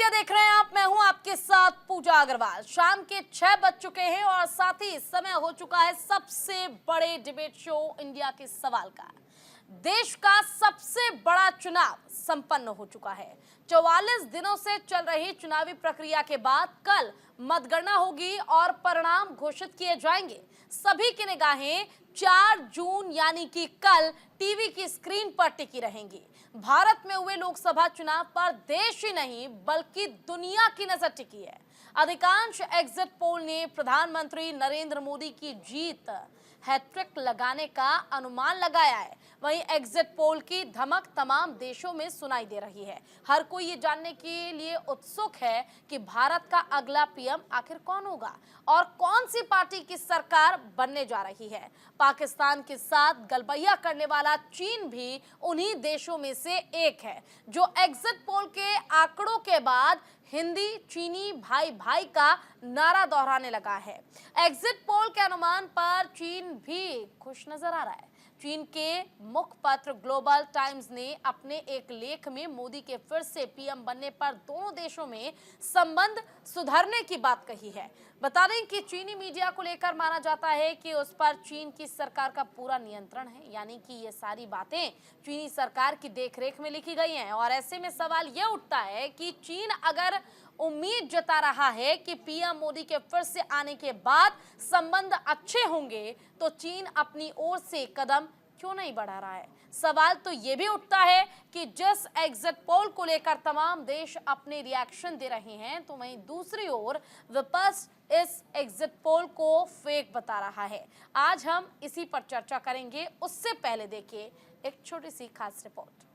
India देख रहे हैं आप। मैं हूं आपके साथ पूजा अग्रवाल। शाम के 6 बज चुके हैं और साथ ही समय हो चुका है सबसे बड़े डिबेट शो इंडिया के सवाल का। देश का सबसे बड़ा चुनाव संपन्न हो चुका है। 44 दिनों से चल रही चुनावी प्रक्रिया के बाद कल मतगणना होगी और परिणाम घोषित किए जाएंगे। सभी की निगाहें 4 जून यानी कि कल टीवी की स्क्रीन पर टिकी रहेंगी। भारत में हुए लोकसभा चुनाव पर देश ही नहीं बल्कि दुनिया की नजर टिकी है। अधिकांश एग्जिट पोल ने प्रधानमंत्री नरेंद्र मोदी की जीत हैट्रिक लगाने का अनुमान लगाया है। वहीं एग्जिट पोल की धमक तमाम देशों में सुनाई दे रही है। हर कोई ये जानने के लिए उत्सुक है कि भारत का अगला पीएम आखिर कौन होगा और कौन सी पार्टी की सरकार बनने जा रही है। पाकिस्तान के साथ गलबैया करने वाला चीन भी उन्हीं देशों में से एक है जो एग्जिट पोल के आंकड़ों के बाद हिंदी चीनी भाई भाई का नारा दोहराने लगा है। एग्जिट पोल के अनुमान पर चीन भी खुश नजर आ रहा है। चीन के मुखपत्र ग्लोबल टाइम्स ने अपने एक लेख में मोदी के फिर से पीएम बनने पर दोनों देशों में संबंध सुधरने की बात कही है। बता दें कि चीनी मीडिया को लेकर माना जाता है कि उस पर चीन की सरकार का पूरा नियंत्रण है, यानी कि ये सारी बातें चीनी सरकार की देखरेख में लिखी गई हैं। और ऐसे में सवाल ये उठता है कि चीन अगर उम्मीद जता रहा है कि पीएम मोदी के फिर से आने के बाद संबंध अच्छे होंगे, तो चीन अपनी ओर से कदम क्यों नहीं बढ़ा रहा है। सवाल तो ये भी उठता है कि जिस एग्जिट पोल को लेकर तमाम देश अपने रिएक्शन दे रहे हैं, तो वहीं दूसरी ओर विपक्ष इस एग्जिट पोल को फेक बता रहा है। आज हम इसी पर चर्चा करेंगे। उससे पहले देखिए एक छोटी सी खास रिपोर्ट।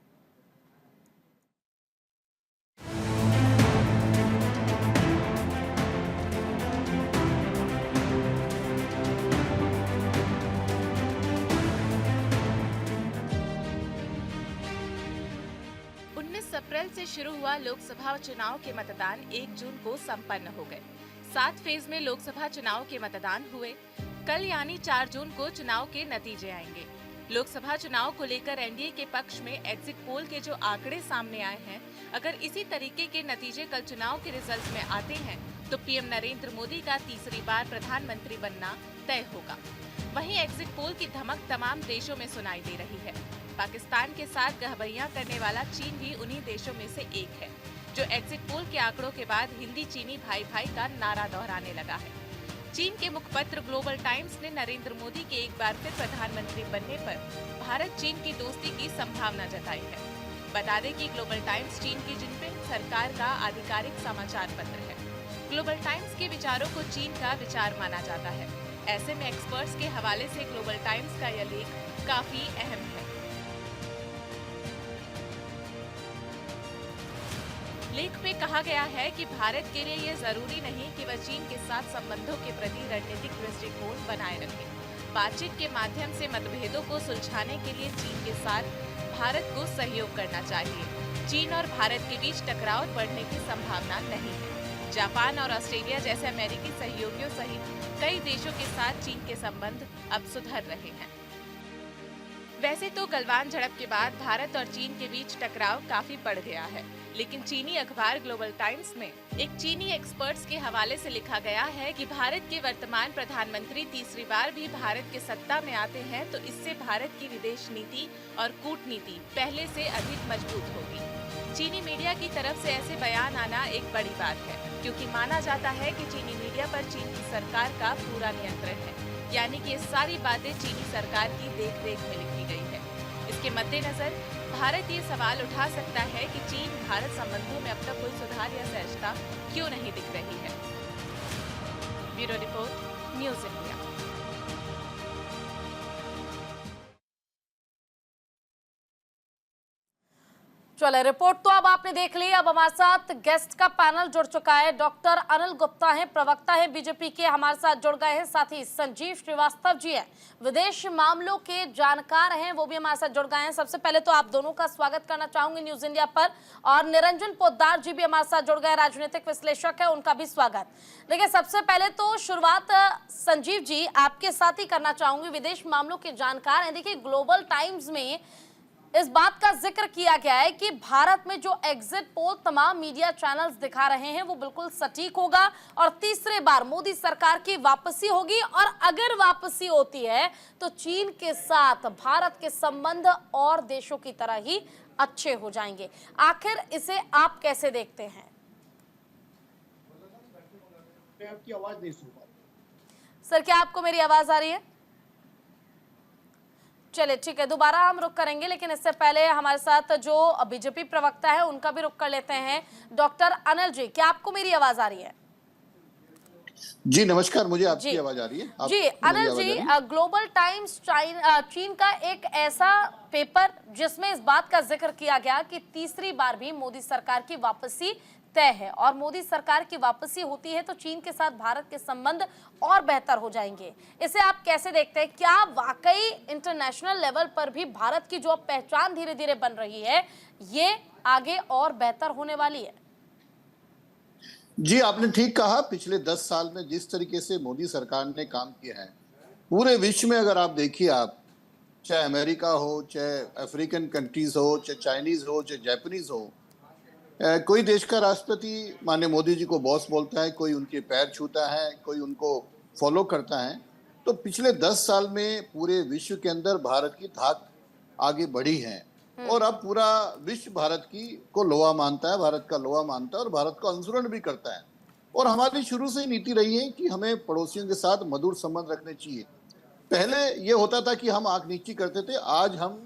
अप्रैल से शुरू हुआ लोकसभा चुनाव के मतदान 1 जून को संपन्न हो गए। 7 फेज में लोकसभा चुनाव के मतदान हुए। कल यानी 4 जून को चुनाव के नतीजे आएंगे। लोकसभा चुनाव को लेकर एनडीए के पक्ष में एग्जिट पोल के जो आंकड़े सामने आए हैं, अगर इसी तरीके के नतीजे कल चुनाव के रिजल्ट में आते हैं तो पीएम नरेंद्र मोदी का तीसरी बार प्रधानमंत्री बनना तय होगा। वहीं एग्जिट पोल की धमक तमाम देशों में सुनाई दे रही है। पाकिस्तान के साथ गहबैया करने वाला चीन भी उन्हीं देशों में से एक है जो एग्जिट पोल के आंकड़ों के बाद हिंदी चीनी भाई भाई का नारा दोहराने लगा है। चीन के मुखपत्र ग्लोबल टाइम्स ने नरेंद्र मोदी के एक बार फिर प्रधानमंत्री बनने पर भारत चीन की दोस्ती की संभावना जताई है। बता दें कि ग्लोबल टाइम्स चीन की जिनपिंग सरकार का आधिकारिक समाचार पत्र है। ग्लोबल टाइम्स के विचारों को चीन का विचार माना जाता है। ऐसे में एक्सपर्ट्स के हवाले से ग्लोबल टाइम्स का यह लेख काफी अहम है। लेख में कहा गया है कि भारत के लिए यह जरूरी नहीं कि वह चीन के साथ संबंधों के प्रति रणनीतिक दृष्टिकोण बनाए रखे। बातचीत के माध्यम से मतभेदों को सुलझाने के लिए चीन के साथ भारत को सहयोग करना चाहिए। चीन और भारत के बीच टकराव बढ़ने की संभावना नहीं है। जापान और ऑस्ट्रेलिया जैसे अमेरिकी सहयोगियों सहित कई देशों के साथ चीन के संबंध अब सुधर रहे हैं। वैसे तो गलवान झड़प के बाद भारत और चीन के बीच टकराव काफी बढ़ गया है, लेकिन चीनी अखबार ग्लोबल टाइम्स में एक चीनी एक्सपर्ट्स के हवाले से लिखा गया है कि भारत के वर्तमान प्रधानमंत्री तीसरी बार भी भारत के सत्ता में आते हैं तो इससे भारत की विदेश नीति और कूटनीति पहले से अधिक मजबूत होगी। चीनी मीडिया की तरफ से ऐसे बयान आना एक बड़ी बात है, क्योंकि माना जाता है कि चीनी मीडिया पर चीन की सरकार का पूरा नियंत्रण है, यानी कि ये सारी बातें चीनी सरकार की देखरेख में लिखी गई है। इसके मद्देनजर भारत ये सवाल उठा सकता है कि चीन भारत संबंधों में अब तक कोई सुधार या सहजता क्यों नहीं दिख रही है। Bureau report, news India. चले, रिपोर्ट तो अब आपने देख ली। अब हमारे साथ गेस्ट का पैनल जुड़ चुका है। डॉक्टर अनिल गुप्ता हैं, प्रवक्ता हैं बीजेपी के, हमारे साथ जुड़ गए हैं। साथ ही संजीव श्रीवास्तव जी हैं, विदेश मामलों के जानकार हैं, वो भी हमारे साथ जुड़ गए हैं। सबसे पहले तो आप दोनों का स्वागत करना चाहूंगी न्यूज इंडिया पर। और निरंजन पोद्दार जी भी हमारे साथ जुड़ गए, राजनीतिक विश्लेषक है, उनका भी स्वागत। देखिए, सबसे पहले तो शुरुआत संजीव जी आपके साथ ही करना चाहूंगी, विदेश मामलों के जानकार हैं। देखिए, ग्लोबल टाइम्स में इस बात का जिक्र किया गया है कि भारत में जो एग्जिट पोल तमाम मीडिया चैनल्स दिखा रहे हैं वो बिल्कुल सटीक होगा और तीसरे बार मोदी सरकार की वापसी होगी, और अगर वापसी होती है तो चीन के साथ भारत के संबंध और देशों की तरह ही अच्छे हो जाएंगे। आखिर इसे आप कैसे देखते हैं? मैं आपकी आवाज नहीं सुन पा रहा। सर, क्या आपको मेरी आवाज आ रही है? चलिए ठीक है, दोबारा हम रुक करेंगे, लेकिन इससे पहले हमारे साथ जो बीजेपी प्रवक्ता है उनका भी रुक कर लेते हैं। डॉक्टर अनिल जी, क्या आपको मेरी आवाज आ रही है? जी नमस्कार, मुझे आपकी आवाज आ रही है। जी अनिल जी, ग्लोबल टाइम्स चीन का एक ऐसा पेपर जिसमें इस बात का जिक्र किया गया कि तीसरी बार भी मोदी सरकार की वापसी तय है, और मोदी सरकार की वापसी होती है तो चीन के साथ भारत के संबंध और बेहतर हो जाएंगे। इसे आप कैसे देखते हैं? क्या वाकई इंटरनेशनल लेवल पर भी भारत की जो पहचान धीरे धीरे बन रही है ये आगे और बेहतर होने वाली है? जी आपने ठीक कहा। पिछले 10 साल में जिस तरीके से मोदी सरकार ने काम किया है, पूरे विश्व में अगर आप देखिए, आप चाहे अमेरिका हो, चाहे अफ्रीकन कंट्रीज हो, चाहे चाइनीज हो, चाहे जापानीज हो, कोई देश का राष्ट्रपति माननीय मोदी जी को बॉस बोलता है, कोई उनके पैर छूता है, कोई उनको फॉलो करता है। तो पिछले 10 साल में पूरे विश्व के अंदर भारत की धाक आगे बढ़ी है, और अब पूरा विश्व भारत की को लोहा मानता है, भारत का लोहा मानता है और भारत का अनुसरण भी करता है। और हमारी शुरू से ही नीति रही है कि हमें पड़ोसियों के साथ मधुर संबंध रखने चाहिए। पहले ये होता था कि हम आंख नीची करते थे, आज हम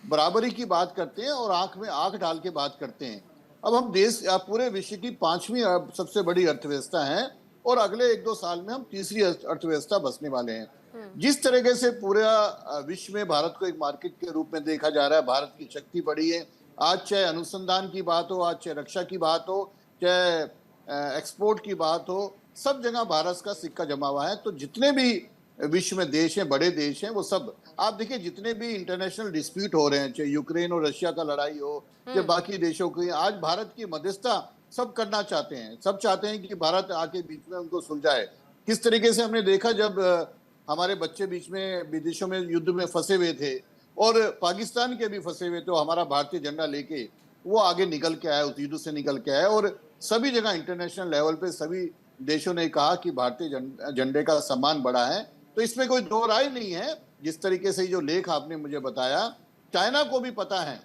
बराबरी की बात करते हैं और आंख में आंख डाल के बात करते हैं। अब हम पूरे विश्व की 5वीं सबसे बड़ी अर्थव्यवस्था है, और अगले 1-2 साल में हम तीसरी अर्थव्यवस्था बसने वाले हैं। जिस तरीके से पूरा विश्व में भारत को एक मार्केट के रूप में देखा जा रहा है, भारत की शक्ति बढ़ी है। आज चाहे अनुसंधान की बात हो, आज चाहे रक्षा की बात हो, चाहे एक्सपोर्ट की बात हो, सब जगह भारत का सिक्का जमा हुआ है। तो जितने भी विश्व में देश हैं, बड़े देश हैं, वो सब आप देखिए, जितने भी इंटरनेशनल डिस्प्यूट हो रहे हैं, चाहे यूक्रेन और रशिया का लड़ाई हो, चाहे बाकी देशों की, आज भारत की मध्यस्थता सब करना चाहते हैं। सब चाहते हैं कि भारत आके बीच में उनको सुलझाए। किस तरीके से हमने देखा, जब हमारे बच्चे बीच में विदेशों में युद्ध में फंसे हुए थे और पाकिस्तान के भी फंसे हुए, तो हमारा भारतीय झंडा लेके वो आगे निकल के आया, उस युद्ध से निकल के आया। और सभी जगह इंटरनेशनल लेवल पे सभी देशों ने कहा कि भारतीय झंडे का सम्मान बढ़ा है। तो इसमें कोई दो राय नहीं है। जिस तरीके से जो लेख आपने मुझे बताया, चाइना को भी पता है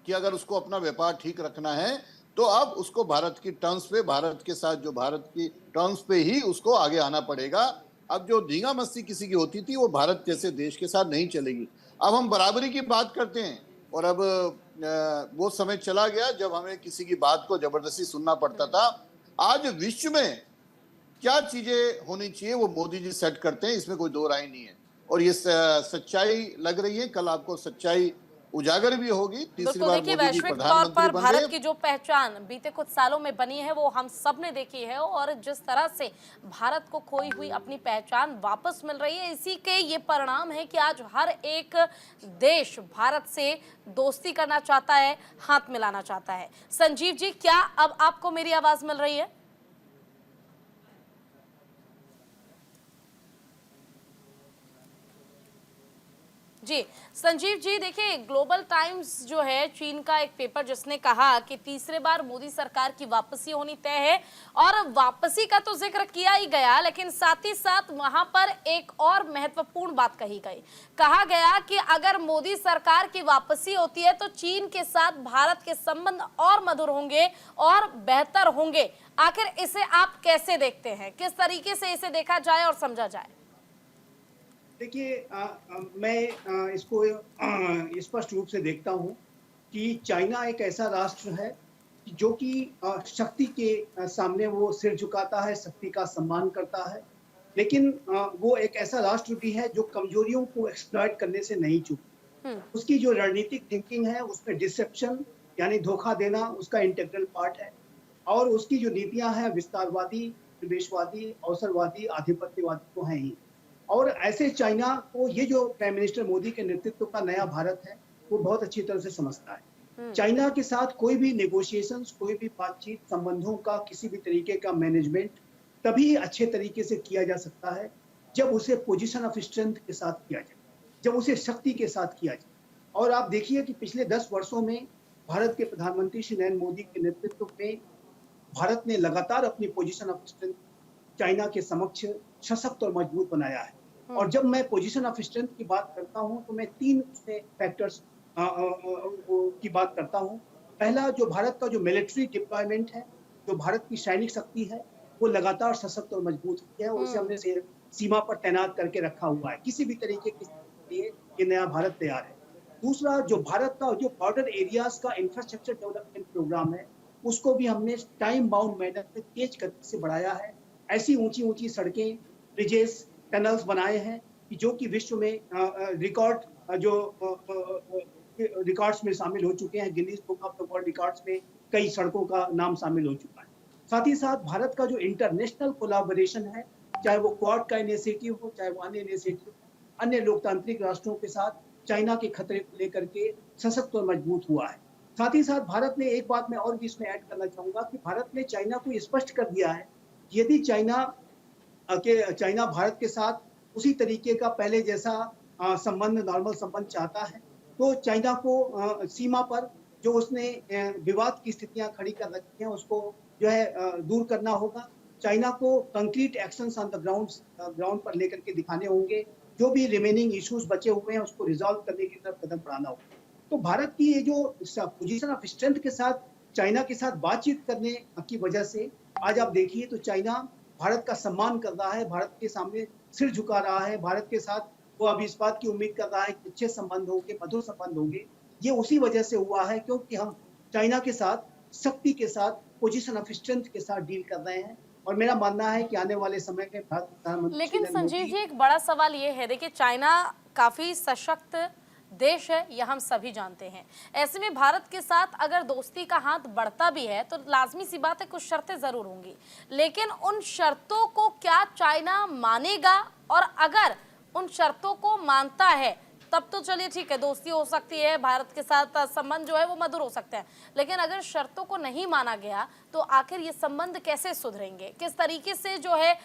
कि अगर उसको अपना व्यापार ठीक रखना है तो अब उसको भारत की टर्म्स पे, भारत के साथ जो भारत की टर्म्स पे ही उसको आगे आना पड़ेगा। अब जो धींगा मस्ती किसी की होती थी वो भारत जैसे देश के साथ नहीं चलेगी। अब हम बराबरी की बात करते हैं, और अब वो समय चला गया जब हमें किसी की बात को जबरदस्ती सुनना पड़ता था। आज विश्व में क्या चीजें होनी चाहिए वो मोदी जी सेट करते हैं, इसमें कोई दो राय नहीं है। और ये सच्चाई लग रही है, कल आपको सच्चाई उजागर भी होगी। तीसरी बार देखिए, मोदी जी वैश्विक तौर प्रधानमंत्री पर बन भारत गए। की जो पहचान बीते कुछ सालों में बनी है वो हम सब ने देखी है, और जिस तरह से भारत को खोई हुई अपनी पहचान वापस मिल रही है, इसी के ये परिणाम है कि आज हर एक देश भारत से दोस्ती करना चाहता है, हाथ मिलाना चाहता है। संजीव जी, क्या अब आपको मेरी आवाज मिल रही है? जी संजीव जी, देखिए, ग्लोबल टाइम्स जो है चीन का एक पेपर जिसने कहा कि तीसरे बार मोदी सरकार की वापसी होनी तय है, और वापसी का तो जिक्र किया ही गया, लेकिन साथ ही साथ वहां पर एक और महत्वपूर्ण बात कही गई। कहा गया कि अगर मोदी सरकार की वापसी होती है तो चीन के साथ भारत के संबंध और मधुर होंगे और बेहतर होंगे। आखिर इसे आप कैसे देखते हैं? किस तरीके से इसे देखा जाए और समझा जाए? देखिए, मैं इसको स्पष्ट रूप से देखता हूँ कि चाइना एक ऐसा राष्ट्र है जो कि शक्ति के सामने वो सिर झुकाता है, शक्ति का सम्मान करता है, लेकिन वो एक ऐसा राष्ट्र भी है जो कमजोरियों को एक्सप्लॉइट करने से नहीं चूकता। उसकी जो रणनीतिक थिंकिंग है उसमें डिसेप्शन यानी धोखा देना उसका इंटीग्रल पार्ट है, और उसकी जो नीतियां हैं विस्तारवादी, निवेशवादी, अवसरवादी, आधिपत्यवादी तो हैं ही। और ऐसे चाइना को ये जो प्राइम मिनिस्टर मोदी के नेतृत्व का नया भारत है वो बहुत अच्छी तरह से समझता है। चाइना के साथ कोई भी नेगोशिएशंस, कोई भी बातचीत, संबंधों का किसी भी तरीके का मैनेजमेंट तभी अच्छे तरीके से किया जा सकता है जब उसे पोजीशन ऑफ स्ट्रेंथ के साथ किया जाए, जब उसे शक्ति के साथ किया जाए। और आप देखिए कि पिछले 10 वर्षों में भारत के प्रधानमंत्री श्री नरेंद्र मोदी के नेतृत्व में भारत ने लगातार अपनी पोजीशन ऑफ स्ट्रेंथ चाइना के समक्ष सशक्त और मजबूत बनाया है। और जब मैं पोजीशन ऑफ स्ट्रेंथ की बात करता हूं तो मैं 3 उसमें फैक्टर्स की बात करता हूं। पहला, जो भारत का जो मिलिट्री डिप्लॉयमेंट है, जो भारत की सैनिक शक्ति है, वो लगातार सशक्त और मजबूत हुई है और उसे हमने सीमा पर तैनात करके रखा हुआ है। किसी भी तरीके के लिए ये नया भारत तैयार है। दूसरा, जो भारत का जो बॉर्डर एरियाज का इंफ्रास्ट्रक्चर डेवलपमेंट प्रोग्राम है, उसको भी हमने टाइम बाउंड मैनर में तेज गति से बढ़ाया है। ऐसी ऊंची ऊंची सड़कें, ब्रिजेस, टनल्स बनाए हैं कि जो कि विश्व में रिकॉर्ड्स में शामिल हो चुके हैं। Guinness book of the world records में कई सड़कों का नाम शामिल हो चुका है। साथ ही साथ भारत का जो इंटरनेशनल कोलैबोरेशन है, चाहे वो क्वाड का इनिशिएटिव हो, चाहे वो अन्य इनिशिएटिव, अन्य लोकतांत्रिक राष्ट्रों के साथ चाइना के खतरे को लेकर के सशक्त और मजबूत हुआ है। साथ ही साथ भारत ने एक बात मैं और भी इसमें ऐड करना चाहूंगा कि भारत ने चाइना को ये स्पष्ट कर दिया है कि यदि चाइना भारत के साथ उसी तरीके का पहले जैसा संबंध, नॉर्मल संबंध चाहता है, तो चाइना को सीमा पर जो उसने विवाद की स्थितियां खड़ी कर रखी हैं, उसको जो है दूर करना होगा। चाइना को concrete actions on the ground पर लेकर के दिखाने होंगे। जो भी रिमेनिंग इश्यूज बचे हुए हैं उसको रिजॉल्व करने की तरफ कदम बढ़ाना होगा। तो भारत की ये जो पोजीशन ऑफ स्ट्रेंथ के साथ चाइना के साथ बातचीत करने की वजह से आज आप देखिए तो चाइना भारत का सम्मान कर रहा है, भारत के सामने सिर झुका रहा है। भारत के साथ वो अभी इस बात की उम्मीद कर रहा है कि अच्छे संबंध होंगे, मधुर संबंध होंगे। ये उसी वजह से हुआ है क्योंकि हम चाइना के साथ शक्ति के साथ, पोजीशन ऑफ स्ट्रेंथ के साथ डील कर रहे हैं। और मेरा मानना है कि आने वाले समय में भारत प्रधानमंत्री, लेकिन संजीव जी, एक बड़ा सवाल ये है, देखिए चाइना काफी सशक्त देश है, यह हम सभी जानते हैं। ऐसे में भारत के साथ अगर दोस्ती का हाथ बढ़ता भी है तो लाजमी सी बात है कुछ शर्तें जरूर होंगी, लेकिन उन शर्तों को क्या चाइना मानेगा? और अगर उन शर्तों को मानता है तब तो चलिए ठीक है, दोस्ती हो सकती है, भारत के साथ संबंध जो है वो मधुर हो सकते हैं। लेकिन अगर शर्तों को नहीं माना गया तो आखिर ये संबंध कैसे सुधरेंगे? किस तरीके से जो है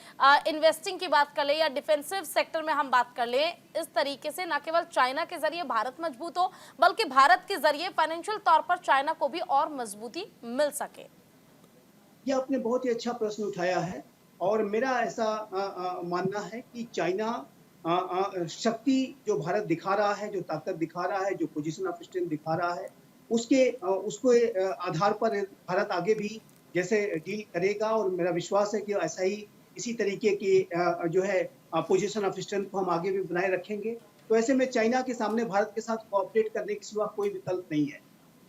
इन्वेस्टिंग की बात कर ले या डिफेंसिव सेक्टर में हम बात कर ले, इस तरीके से न केवल चाइना के जरिए भारत मजबूत हो बल्कि भारत के जरिए फाइनेंशियल तौर पर चाइना को भी और मजबूती मिल सके। ये आपने बहुत ही अच्छा प्रश्न उठाया है और मेरा ऐसा मानना है कि चाइना शक्ति जो भारत दिखा रहा है, जो ताकत दिखा रहा है, जो पोजीशन ऑफ स्ट्रेंथ दिखा रहा है, उसको आधार पर भारत आगे भी जैसे डील करेगा। और मेरा विश्वास है कि ऐसा ही इसी तरीके की जो है पोजीशन ऑफ स्ट्रेंथ को हम आगे भी बनाए रखेंगे। तो ऐसे में चाइना के सामने भारत के साथ कोऑपरेट करने के सिवा कोई विकल्प नहीं है।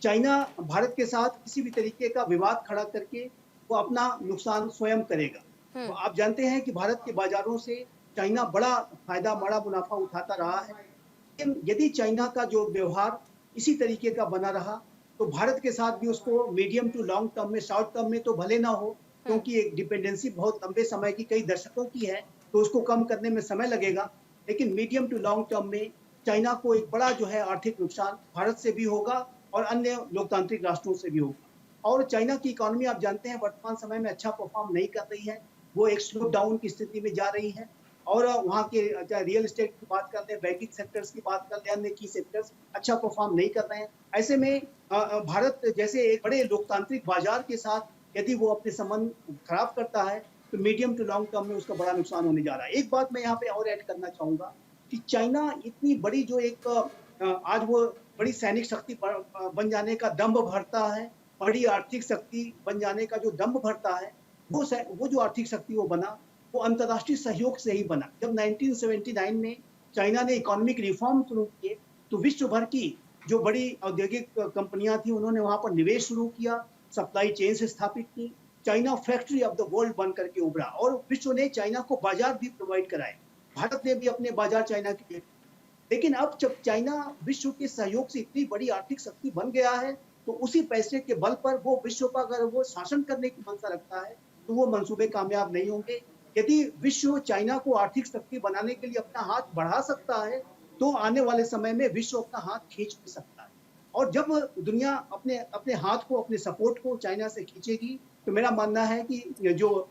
चाइना भारत के साथ किसी भी तरीके का विवाद खड़ा करके वो अपना नुकसान स्वयं करेगा। तो आप जानते हैं कि भारत के बाजारों से चाइना बड़ा फायदा, बड़ा मुनाफा उठाता रहा है। लेकिन यदि चाइना का जो व्यवहार इसी तरीके का बना रहा तो भारत के साथ भी उसको मीडियम टू लॉन्ग टर्म में, शॉर्ट टर्म में तो भले ना हो, क्योंकि एक डिपेंडेंसी बहुत लंबे समय की, कई दशकों की है, तो उसको कम करने में समय लगेगा। लेकिन मीडियम टू लॉन्ग टर्म में चाइना को एक बड़ा जो है आर्थिक नुकसान भारत से भी होगा और अन्य लोकतांत्रिक राष्ट्रों से भी होगा। और चाइना की इकोनॉमी आप जानते हैं वर्तमान समय में अच्छा परफॉर्म नहीं कर रही है, वो एक स्लो डाउन की स्थिति में जा रही है। और वहाँ के चाहे रियल एस्टेट की बात कर लें, बैंकिंग सेक्टर्स की बात कर लें, अन्य की सेक्टर्स अच्छा परफॉर्म नहीं कर रहे हैं। ऐसे में भारत जैसे एक बड़े लोकतांत्रिक बाजार के साथ यदि वो अपने संबंध खराब करता है तो मीडियम टू लॉन्ग टर्म में उसका बड़ा नुकसान होने जा रहा है। एक बात मैं यहाँ पे और ऐड करना चाहूंगा कि चाइना इतनी बड़ी जो एक आज वो बड़ी सैनिक शक्ति बन जाने का दम्भ भरता है, बड़ी आर्थिक शक्ति बन जाने का जो दम्भ भरता है, वो जो आर्थिक शक्ति वो बना वो अंतर्राष्ट्रीय सहयोग से ही बना। जब 1979 में चाइना ने इकोनॉमिक रिफॉर्म शुरू किए तो विश्व भर की जो बड़ी औद्योगिक कंपनियां थी उन्होंने वहां पर निवेश शुरू किया, सप्लाई चेन स्थापित की। China factory of the world बन करके उभरा और विश्व ने चाइना को बाजार भी प्रोवाइड कराए। भारत ने भी अपने बाजार चाइना के लिए। लेकिन अब जब चाइना विश्व के सहयोग से इतनी बड़ी आर्थिक शक्ति बन गया है तो उसी पैसे के बल पर वो विश्व पर अगर वो शासन करने की मंशा रखता है तो वो मंसूबे कामयाब नहीं होंगे। यदि विश्व चाइना को आर्थिक शक्ति बनाने के लिए अपना हाथ बढ़ा सकता है तो आने वाले समय में विश्व अपना हाथ खींच भी सकता है। और जब दुनिया अपने हाथ को, अपने सपोर्ट को चाइना से खींचेगी तो मेरा मानना है कि जो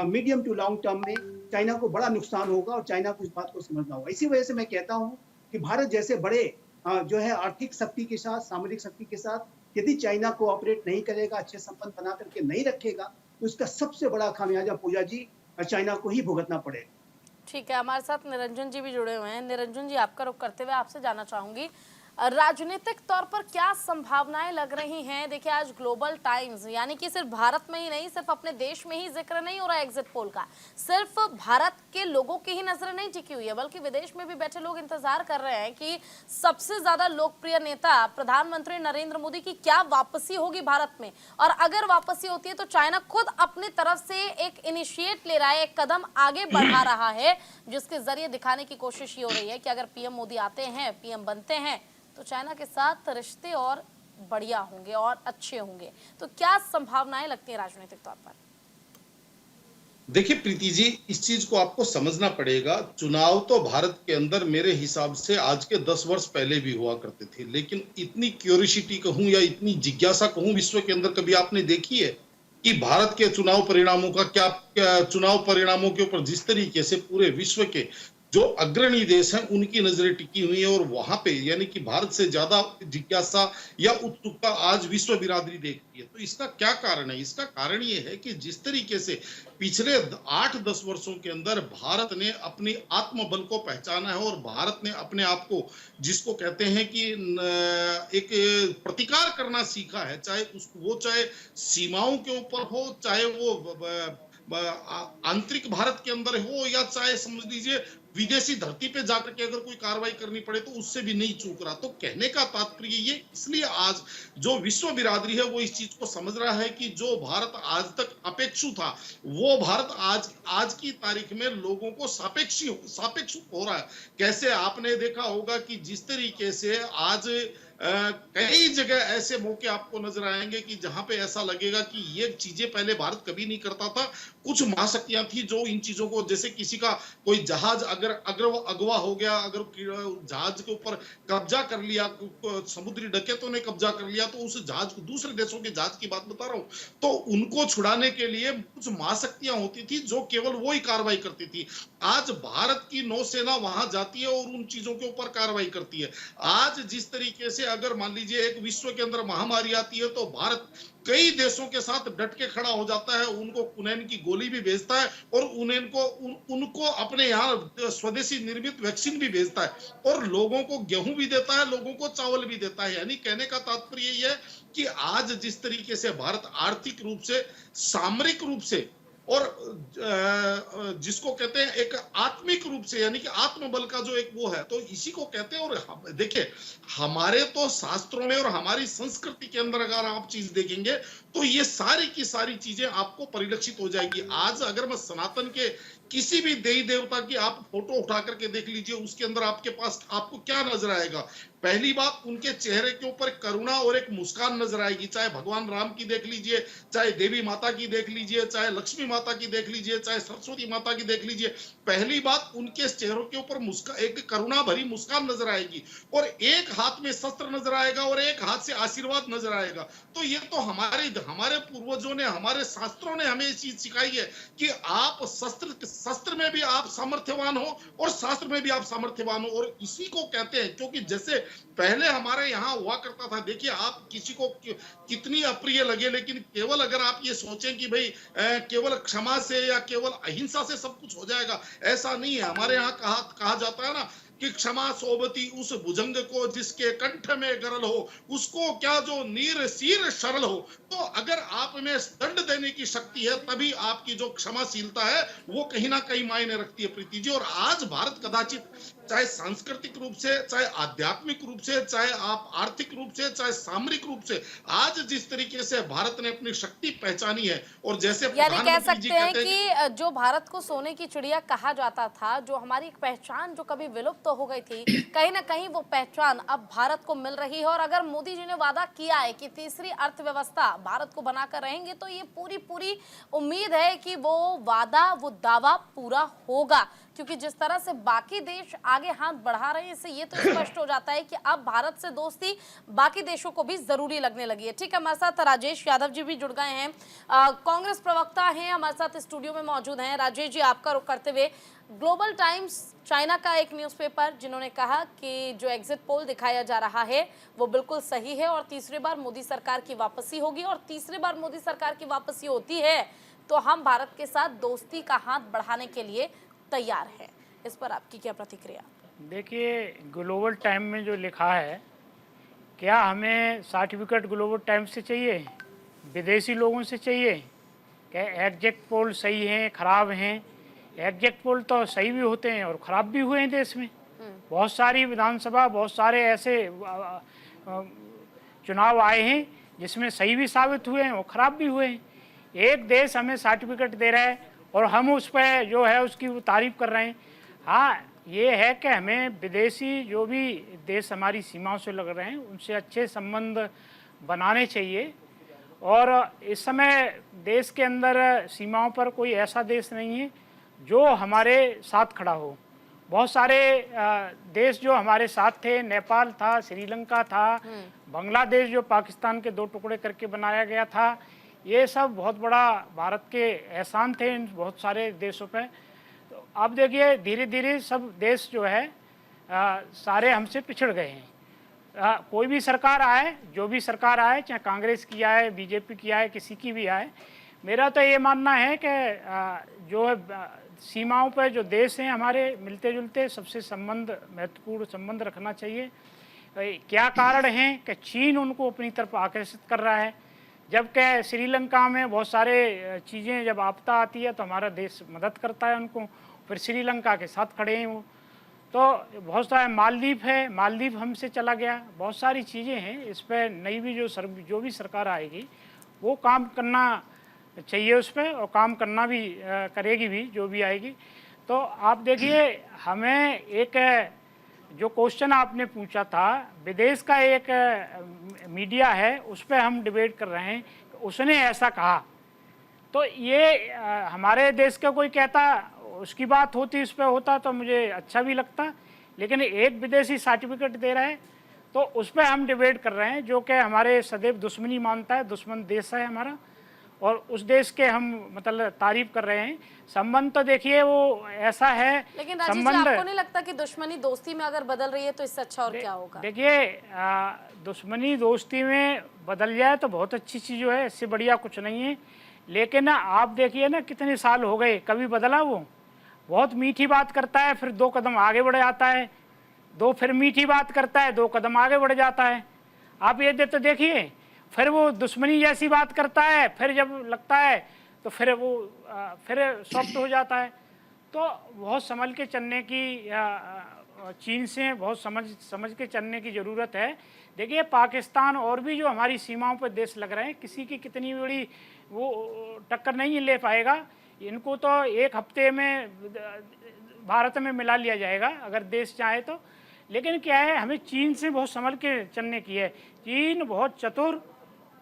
मीडियम टू लॉन्ग टर्म में चाइना को बड़ा नुकसान होगा और चाइना को इस बात को समझना होगा। इसी वजह से मैं कहता हूं कि भारत जैसे बड़े जो है आर्थिक शक्ति के साथ, सामरिक शक्ति के साथ यदि चाइना कोऑपरेट नहीं करेगा, अच्छे संबंध बना करके नहीं रखेगा, तो इसका सबसे बड़ा खामियाजा पूजा जी चाइना को ही भुगतना पड़ेगा। ठीक है, हमारे साथ निरंजन जी भी जुड़े हुए हैं। निरंजन जी, आपका रुख करते हुए आपसे जानना चाहूंगी, राजनीतिक तौर पर क्या संभावनाएं लग रही हैं? देखिए, आज ग्लोबल टाइम्स, यानी कि सिर्फ भारत में ही नहीं, सिर्फ अपने देश में ही जिक्र नहीं हो रहा एग्जिट पोल का, सिर्फ भारत के लोगों की ही नजर नहीं टिकी हुई है, बल्कि विदेश में भी बैठे लोग इंतजार कर रहे हैं कि सबसे ज्यादा लोकप्रिय नेता प्रधानमंत्री नरेंद्र मोदी की क्या वापसी होगी भारत में। और अगर वापसी होती है तो चाइना खुद अपनी तरफ से एक इनिशिएट ले रहा है, एक कदम आगे बढ़ा रहा है, जिसके जरिए दिखाने की कोशिश ये हो रही है कि अगर पीएम मोदी आते हैं, पीएम बनते हैं, तो चाइना के साथ रिश्ते और बढ़िया होंगे और अच्छे होंगे। तो क्या संभावनाएं लगती हैं राजनीतिक तौर पर? देखिए प्रीति जी, इस चीज को आपको समझना पड़ेगा। चुनाव तो भारत के अंदर मेरे हिसाब से आज के 10 वर्ष पहले भी हुआ करते थे, लेकिन इतनी क्यूरियोसिटी कहूं या इतनी जिज्ञासा कहूं विश्व के अंदर कभी आपने देखी है कि भारत के चुनाव परिणामों का क्या चुनाव परिणामों के ऊपर जिस तरीके से पूरे विश्व के जो अग्रणी देश हैं उनकी नजरें टिकी हुई है, और वहां पे यानी कि भारत से ज्यादा जिज्ञासा या उत्सुकता आज विश्व बिरादरी देखती है। तो इसका क्या कारण है? इसका कारण ये है कि जिस तरीके से पिछले 8-10 वर्षों के अंदर भारत ने अपनी आत्मबल को पहचाना है, और भारत ने अपने आप को, जिसको कहते हैं कि एक प्रतिकार करना सीखा है, चाहे सीमाओं के ऊपर हो, चाहे वो आंतरिक भारत के अंदर हो, या चाहे समझ लीजिए विदेशी धरती पे जाकर के अगर कोई कार्रवाई करनी पड़े तो उससे भी नहीं चूक रहा। तो कहने का तात्पर्य ये, इसलिए आज जो विश्व बिरादरी है वो इस चीज को समझ रहा है कि जो भारत आज तक अपेक्षु था, वो भारत आज की तारीख में लोगों को सापेक्ष हो रहा है। कैसे आपने देखा होगा कि जिस तरीके से आज कई जगह ऐसे मौके आपको नजर आएंगे कि जहां पे ऐसा लगेगा कि ये चीजें पहले भारत कभी नहीं करता था। कुछ महाशक्तियां थी जो इन चीजों को, जैसे किसी का कोई जहाज अगर अगवा हो गया, अगर जहाज के ऊपर कब्जा कर लिया, समुद्री डकैतों ने कब्जा कर लिया, तो उस जहाज को, दूसरे देशों के जहाज की बात बता रहा हूं, तो उनको छुड़ाने के लिए कुछ महाशक्तियां होती थी जो केवल वो ही कार्रवाई करती थी। आज भारत की नौसेना वहां जाती है और उन चीजों के ऊपर कार्रवाई करती है। आज जिस तरीके से अगर मान लीजिए एक विश्व के अंदर महामारी आती है तो भारत कई देशों के साथ डट के खड़ा हो जाता है, उनको कुनैन की गोली भी भेजता है, और उनको अपने यहाँ स्वदेशी निर्मित वैक्सीन भी भेजता है, और लोगों को गेहूं भी देता है, लोगों को चावल भी देता है। यानी कहने का तात्पर्य यह है कि आज जिस तरीके से भारत आर्थिक रूप से, सामरिक रूप से, और जिसको कहते हैं एक आत्मिक रूप से, यानी कि आत्मबल का जो एक वो है, तो इसी को कहते हैं। और देखिए, हमारे तो शास्त्रों में और हमारी संस्कृति के अंदर अगर आप चीज देखेंगे तो ये सारी की सारी चीजें आपको परिलक्षित हो जाएगी। आज अगर मैं सनातन के किसी भी देवी देवता की आप फोटो उठा करके देख लीजिए, उसके अंदर आपको क्या नजर आएगा? पहली बात, उनके चेहरे के ऊपर करुणा और एक मुस्कान नजर आएगी। चाहे भगवान राम की देख लीजिए, चाहे देवी माता की देख लीजिए, चाहे लक्ष्मी माता की देख लीजिए, चाहे सरस्वती माता की देख लीजिए, पहली बात उनके चेहरों के ऊपर एक करुणा भरी मुस्कान नजर आएगी, और एक हाथ में शस्त्र नजर आएगा और एक हाथ से आशीर्वाद नजर आएगा। तो ये तो हमारे पूर्वजों ने, हमारे शास्त्रों ने हमें ये चीज सिखाई है कि आप शस्त्र में भी आप सामर्थ्यवान हो और शास्त्र में भी आप सामर्थ्यवान हो। और इसी को कहते हैं, क्योंकि जैसे पहले हमारे यहाँ हुआ करता था, देखिए आप किसी को कितनी अप्रिय लगे, लेकिन केवल अगर आप ये सोचें कि भाई केवल क्षमा से या केवल अहिंसा से सब कुछ हो जाएगा, ऐसा नहीं है। हमारे यहाँ कहा जाता है ना कि क्षमा सोबती उस भुजंग को जिसके कंठ में गरल हो, उसको क्या जो नीर सीर सरल हो। तो अगर आप में दंड देने की शक्ति है, तभी आपकी जो क्षमाशीलता है वो कहीं ना कहीं मायने रखती है प्रीति जी। और आज भारत कदाचित, चाहे सांस्कृतिक रूप से, चाहे आध्यात्मिक रूप से, चाहे आप आर्थिक रूप से, चाहे सामरिक रूप से, आज जिस तरीके से भारत ने अपनी शक्ति पहचानी है, और जैसे यानी कह सकते हैं कि जो भारत को सोने की चिड़िया कहा जाता था, जो हमारी एक पहचान जो कभी विलुप्त तो हो गई थी, कहीं ना कहीं वो पहचान अब भारत को मिल रही है। और अगर मोदी जी ने वादा किया है कि तीसरी अर्थव्यवस्था भारत को बनाकर रहेंगे, तो ये पूरी उम्मीद है कि वो वादा, वो दावा पूरा होगा, क्योंकि जिस तरह से बाकी देश आगे हाथ बढ़ा रहे हैं, इससे ये तो स्पष्ट हो जाता है कि अब भारत से दोस्ती बाकी देशों को भी जरूरी लगने लगी है। ठीक है, हमारे साथ राजेश यादव जी भी जुड़ गए हैं, कांग्रेस प्रवक्ता हैं, हमारे साथ स्टूडियो में मौजूद हैं। राजेश जी, आपका रुख करते हुए, ग्लोबल टाइम्स चाइना का एक न्यूज़पेपर जिन्होंने कहा कि जो एग्जिट पोल दिखाया जा रहा है वो बिल्कुल सही है और तीसरी बार मोदी सरकार की वापसी होगी, और तीसरी बार मोदी सरकार की वापसी होती है तो हम भारत के साथ दोस्ती का हाथ बढ़ाने के लिए तैयार हैं। इस पर आपकी क्या प्रतिक्रिया? देखिए, ग्लोबल टाइम में जो लिखा है, क्या हमें सर्टिफिकेट ग्लोबल टाइम से चाहिए, विदेशी लोगों से चाहिए? क्या एग्जिट पोल सही हैं, ख़राब हैं? एग्जिट पोल तो सही भी होते हैं और ख़राब भी हुए हैं देश में। बहुत सारी विधानसभा, बहुत सारे ऐसे चुनाव आए हैं जिसमें सही भी साबित हुए हैं और ख़राब भी हुए हैं। एक देश हमें सर्टिफिकेट दे रहा है और हम उस पर जो है उसकी तारीफ़ कर रहे हैं। हाँ, ये है कि हमें विदेशी जो भी देश हमारी सीमाओं से लग रहे हैं उनसे अच्छे संबंध बनाने चाहिए। और इस समय देश के अंदर सीमाओं पर कोई ऐसा देश नहीं है जो हमारे साथ खड़ा हो। बहुत सारे देश जो हमारे साथ थे, नेपाल था, श्रीलंका था, बांग्लादेश जो पाकिस्तान के 2 टुकड़े करके बनाया गया था, ये सब बहुत बड़ा भारत के एहसान थे इन बहुत सारे देशों पे। तो अब देखिए धीरे धीरे सब देश जो है सारे हमसे पिछड़ गए हैं। कोई भी सरकार आए, जो भी सरकार आए, चाहे कांग्रेस की आए, बीजेपी की आए, किसी की भी आए, मेरा तो ये मानना है कि जो सीमाओं पर जो देश हैं हमारे मिलते जुलते, सबसे महत्वपूर्ण संबंध रखना चाहिए। क्या कारण हैं कि चीन उनको अपनी तरफ आकर्षित कर रहा है, जबकि श्रीलंका में बहुत सारे चीज़ें जब आपदा आती है तो हमारा देश मदद करता है उनको, फिर श्रीलंका के साथ खड़े हैं वो। तो बहुत सारे मालदीव है, मालदीव हमसे चला गया, बहुत सारी चीज़ें हैं। इस पर नई भी जो भी सरकार आएगी वो काम करना चाहिए उस पर, और काम करना भी करेगी भी जो भी आएगी। तो आप देखिए, हमें एक जो क्वेश्चन आपने पूछा था, विदेश का एक मीडिया है उस पर हम डिबेट कर रहे हैं, उसने ऐसा कहा, तो ये हमारे देश का कोई कहता, उसकी बात होती, इस पर होता तो मुझे अच्छा भी लगता, लेकिन एक विदेशी सर्टिफिकेट दे रहा है तो उस पर हम डिबेट कर रहे हैं, जो कि हमारे सदैव दुश्मनी मानता है, दुश्मन देश है हमारा, और उस देश के हम मतलब तारीफ कर रहे हैं। संबंध तो देखिए वो ऐसा है, लेकिन राजीव जी, आपको नहीं लगता कि दुश्मनी दोस्ती में अगर बदल रही है तो इससे अच्छा और क्या होगा? देखिए, दुश्मनी दोस्ती में बदल जाए तो बहुत अच्छी चीज़ है, इससे बढ़िया कुछ नहीं है। लेकिन आप देखिए ना, कितने साल हो गए, कभी बदला वो? बहुत मीठी बात करता है, फिर 2 कदम आगे बढ़ जाता है, फिर मीठी बात करता है, 2 कदम आगे बढ़ जाता है। आप ये तो देखिए, फिर वो दुश्मनी जैसी बात करता है, फिर जब लगता है तो फिर वो फिर सॉफ्ट हो जाता है। तो बहुत संभल के चलने की, चीन से बहुत समझ के चलने की ज़रूरत है। देखिए, पाकिस्तान और भी जो हमारी सीमाओं पर देश लग रहे हैं, किसी की कितनी बड़ी वो टक्कर नहीं ले पाएगा। इनको तो 1 हफ्ते में भारत में मिला लिया जाएगा अगर देश चाहे तो। लेकिन क्या है, हमें चीन से बहुत संभल के चलने की है। चीन बहुत चतुर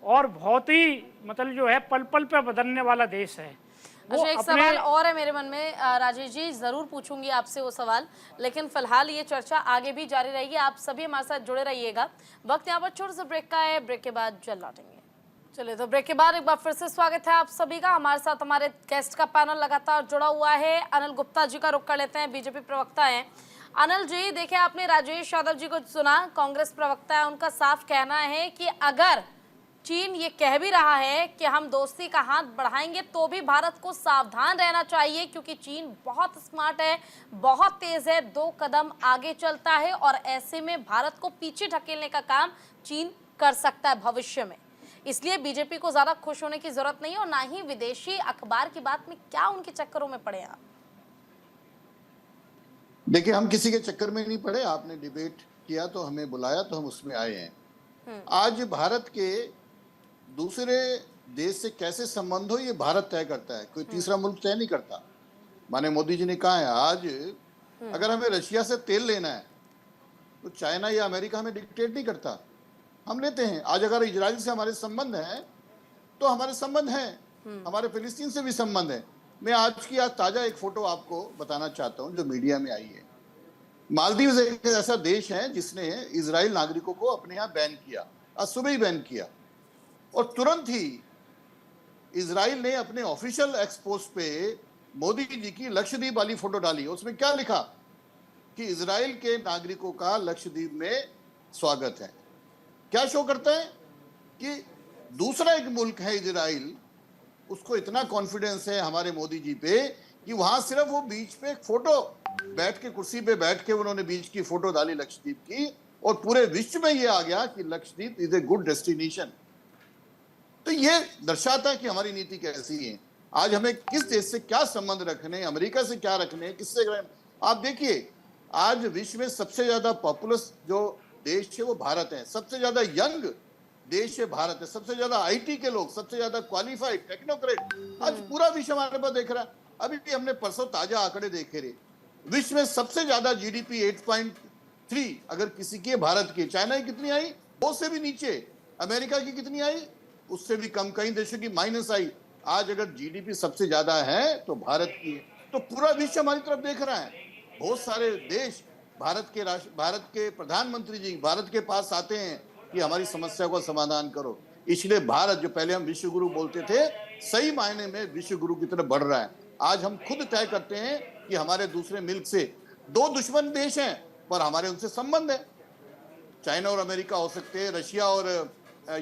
और बहुत ही मतलब जो है पल पल पे बदलने वाला देश है। अच्छा, एक सवाल और है मेरे मन में, राजेश जी, जरूर पूछूंगी आपसे वो सवाल, लेकिन फिलहाल ये चर्चा आगे भी जारी रहेगी। आप सभी हमारे साथ जुड़े रहिएगा। वक्त यहाँ पर छोटे से ब्रेक का है, ब्रेक के बाद जल्द लौटेंगे। चलिए, तो ब्रेक के बाद एक बार फिर से स्वागत है आप सभी का। हमारे साथ हमारे गेस्ट का पैनल लगातार जुड़ा हुआ है। अनिल गुप्ता जी का रुख कर लेते हैं, बीजेपी प्रवक्ता हैं। अनिल जी, देखिए, आपने राजेश यादव जी को सुना, कांग्रेस प्रवक्ता है, उनका साफ कहना है कि अगर चीन ये कह भी रहा है कि हम दोस्ती का हाथ बढ़ाएंगे तो भी भारत को सावधान रहना चाहिए, क्योंकि चीन बहुत स्मार्ट है, बहुत तेज है, 2 कदम आगे चलता है और ऐसे में भारत को पीछे ढकेलने का काम चीन कर सकता है भविष्य में। इसलिए बीजेपी को ज्यादा खुश होने की जरूरत नहीं है, और ना ही विदेशी अखबार की बात में क्या उनके चक्करों में पड़े आप? देखिए, हम किसी के चक्कर में नहीं पड़े। आपने डिबेट किया तो हमें बुलाया तो हम उसमें आए हैं। आज भारत के दूसरे देश से कैसे संबंध हो, ये भारत तय करता है, कोई तीसरा मुल्क तय नहीं करता। माने मोदी जी ने कहा है, आज अगर हमें रशिया से तेल लेना है तो चाइना या अमेरिका हमें डिक्टेट नहीं करता, हम लेते हैं। आज अगर इजराइल से हमारे संबंध हैं तो हमारे संबंध हैं, हमारे फिलिस्तीन से भी संबंध है। मैं आज ताजा एक फोटो आपको बताना चाहता हूं जो मीडिया में आई है। मालदीव एक ऐसा देश है जिसने इजराइल नागरिकों को अपने यहाँ बैन किया, आज सुबह ही बैन किया, और तुरंत ही इजराइल ने अपने ऑफिशियल एक्सपोज पे मोदी जी की लक्षद्वीप वाली फोटो डाली, उसमें क्या लिखा कि इजराइल के नागरिकों का लक्षद्वीप में स्वागत है। क्या शो करता है कि दूसरा एक मुल्क है इजराइल, उसको इतना कॉन्फिडेंस है हमारे मोदी जी पे कि वहां सिर्फ वो बीच पे एक फोटो बैठ के, कुर्सी पे बैठ के उन्होंने बीच की फोटो डाली लक्षद्वीप की, और पूरे विश्व में ये आ गया कि Lakshadweep is a good destination. तो ये दर्शाता है कि हमारी नीति कैसी है। आज हमें किस देश से क्या संबंध रखने, अमेरिका से क्या रखने, किससे रखने। आप देखिए आज विश्व में सबसे ज्यादा पॉपुलस जो देश है वो भारत है, सबसे ज्यादा यंग देश है भारत है, सबसे ज्यादा आईटी के लोग, सबसे ज्यादा क्वालिफाइड टेक्नोक्रेट आज पूरा विश्व हमारे पास देख रहा है। अभी भी हमने परसों ताजा आंकड़े देखे रहे, विश्व में सबसे ज्यादा जीडीपी 8.3 अगर किसी की, भारत की। चाइना की कितनी आई? 2 से भी नीचे। अमेरिका की कितनी आई? उससे भी कम। कई देशों की माइनस आई। आज अगर जीडीपी सबसे ज्यादा है तो भारत की है। तो पूरा विश्व हमारी तरफ देख रहा है। बहुत सारे देश भारत के प्रधानमंत्री जी भारत के पास आते हैं कि हमारी समस्या का समाधान करो। इसलिए भारत, जो पहले हम विश्व गुरु बोलते थे, सही मायने में विश्व गुरु की तरफ बढ़ रहा है। आज हम खुद तय करते हैं कि हमारे दूसरे मुल्क से 2 दुश्मन देश हैं पर हमारे उनसे संबंध है। चाइना और अमेरिका हो सकते हैं, रशिया और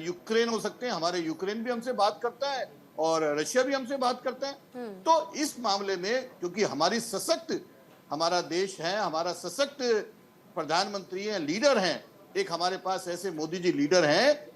यूक्रेन हो सकते हैं। हमारे यूक्रेन भी हमसे बात करता है और रशिया भी हमसे बात करता है। तो इस मामले में क्योंकि हमारा देश है, हमारा सशक्त प्रधानमंत्री है, लीडर हैं, एक हमारे पास ऐसे मोदी जी लीडर हैं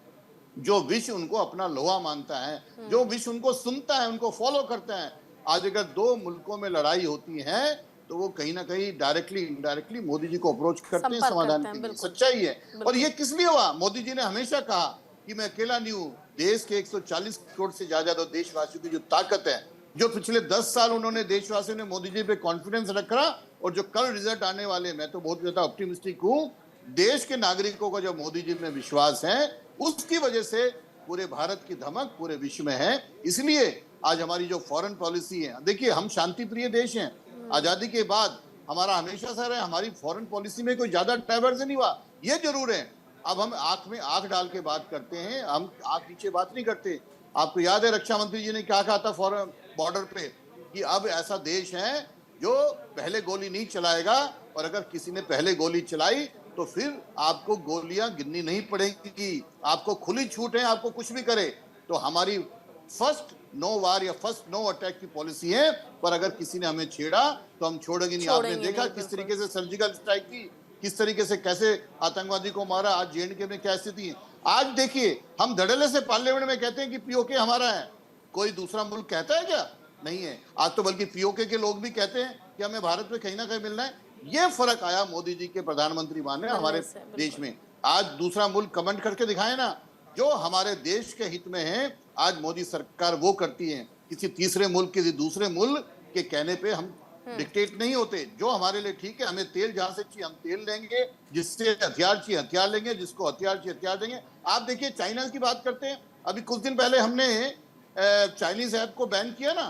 जो विश्व उनको अपना लोहा मानता है, जो विश्व उनको सुनता है, उनको फॉलो करता है। आज अगर 2 मुल्कों में लड़ाई होती है तो वो कहीं ना कहीं डायरेक्टली इनडायरेक्टली मोदी जी को अप्रोच करते हैं समाधान के लिए। सच्चाई है। और ये किस लिए हुआ? मोदी जी ने हमेशा कहा कि मैं अकेला नहीं हूं, देश के 140 करोड़ से ज्यादा देशवासियों की जो ताकत है, जो पिछले 10 साल उन्होंने देशवासियों ने मोदी जी पे कॉन्फिडेंस रखा, और जो कल रिजल्ट आने वाले, मैं तो बहुत ज्यादा ऑप्टिमिस्टिक हूं। देश के नागरिकों का जो मोदी जी में विश्वास है, उसकी वजह से पूरे भारत की धमक पूरे विश्व में है। इसलिए आज हमारी जो फॉरेन पॉलिसी है, देखिए हम शांति प्रिय देश हैं। आजादी के बाद हमारा हमेशा से रहा, हमारी फॉरेन पॉलिसी में कोई ज्यादा डाइवर्जन नहीं हुआ। ये जरूर है अब हम आंख में आंख डाल के बात करते हैं, हम आंख नीचे बात नहीं करते। आपको याद है रक्षा मंत्री जी ने क्या कहा था फॉरेन बॉर्डर पे कि अब ऐसा देश है जो पहले गोली नहीं चलाएगा, और अगर किसी ने पहले गोली चलाई तो फिर आपको गोलियां गिननी नहीं पड़ेगी, आपको खुली छूट है, आपको कुछ भी करे। तो हमारी फर्स्ट नो वार या फर्स्ट नो अटैक की पॉलिसी है, पर अगर किसी ने हमें छेड़ा तो हम छोड़ेंगे नहीं। आपने देखा किस तरीके से सर्जिकल स्ट्राइक की, किस तरीके से कैसे आतंकवादी को मारा। आज जेएनके में क्या स्थिति है। आज देखिए हम धड़ल्ले से पार्लियामेंट में कहते हैं कि पीओके हमारा है, कोई दूसरा मुल्क कहता है क्या? नहीं है। आज तो बल्कि पीओके के लोग भी कहते हैं कि हमें भारत में कहीं ना कहीं मिलना है। ये फर्क आया मोदी जी के प्रधानमंत्री बनने हमारे देश में। आज दूसरा मुल्क कमेंट करके दिखाए ना, जो हमारे देश के हित में है। आज मोदी सरकार वो करती है, किसी तीसरे मुल्क, किसी दूसरे मुल्क के कहने पे हम डिक्टेट नहीं होते। जो हमारे लिए ठीक है, हमें तेल जहां से चाहिए हम तेल लेंगे, जिससे हथियार चाहिए हथियार लेंगे, जिसको हथियार चाहिए हथियार देंगे। आप देखिए चाइना की बात करते हैं, अभी कुछ दिन पहले हमने चाइनीज ऐप को बैन किया ना,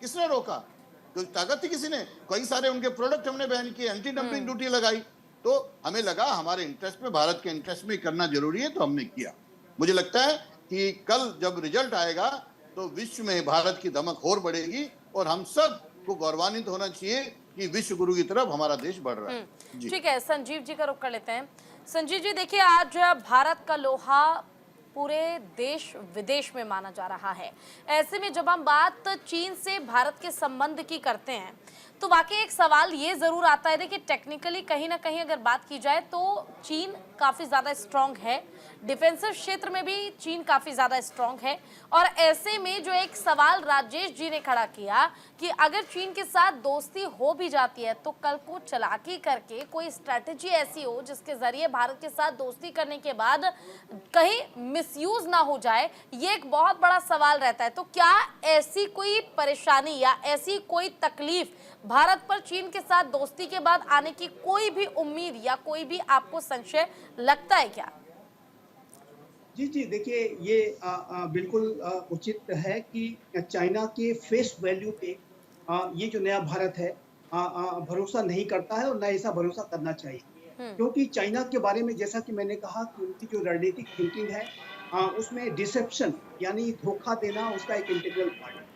किसने रोका? कोई ताकत थी किसी ने? कई सारे उनके प्रोडक्ट हमने बैन किए, एंटी डंपिंग ड्यूटी लगाई। तो हमें लगा हमारे इंटरेस्ट में, भारत के इंटरेस्ट में करना जरूरी है, तो हमने किया। मुझे लगता है कि कल जब रिजल्ट आएगा तो विश्व में भारत की धमक और बढ़ेगी, और हम सब को गौरवान्वित होना चाहिए कि विश्व गुरु की तरफ हमारा देश बढ़ रहा है। ठीक है, संजीव जी का रुख कर लेते हैं। संजीव जी देखिए, आज भारत का लोहा पूरे देश विदेश में माना जा रहा है। ऐसे में जब हम बात चीन से भारत के संबंध की करते हैं तो वाकई एक सवाल ये जरूर आता है। देखिए टेक्निकली कहीं ना कहीं अगर बात की जाए तो चीन काफी ज्यादा स्ट्रांग है, डिफेंसिव क्षेत्र में भी चीन काफी ज्यादा स्ट्रांग है। और ऐसे में जो एक सवाल राजेश जी ने खड़ा किया कि अगर चीन के साथ दोस्ती हो भी जाती है तो कल को चालाकी करके कोई स्ट्रैटेजी ऐसी हो जिसके जरिए भारत के साथ दोस्ती करने के बाद कहीं मिसयूज ना हो जाए, ये एक बहुत बड़ा सवाल रहता है। तो क्या ऐसी कोई परेशानी या ऐसी कोई तकलीफ भारत पर चीन के साथ दोस्ती के बाद आने की कोई भी उम्मीद या कोई भी आपको संशय लगता है क्या? जी देखिए, ये बिल्कुल उचित है कि चाइना के फेस वैल्यू पे ये जो नया भारत है भरोसा नहीं करता है, और न ऐसा भरोसा करना चाहिए। क्योंकि चाइना के बारे में जैसा कि मैंने कहा कि उनकी जो रणनीतिक थिंकिंग है उसमें डिसेप्शन यानी धोखा देना उसका एक इंटीग्रल पार्ट है।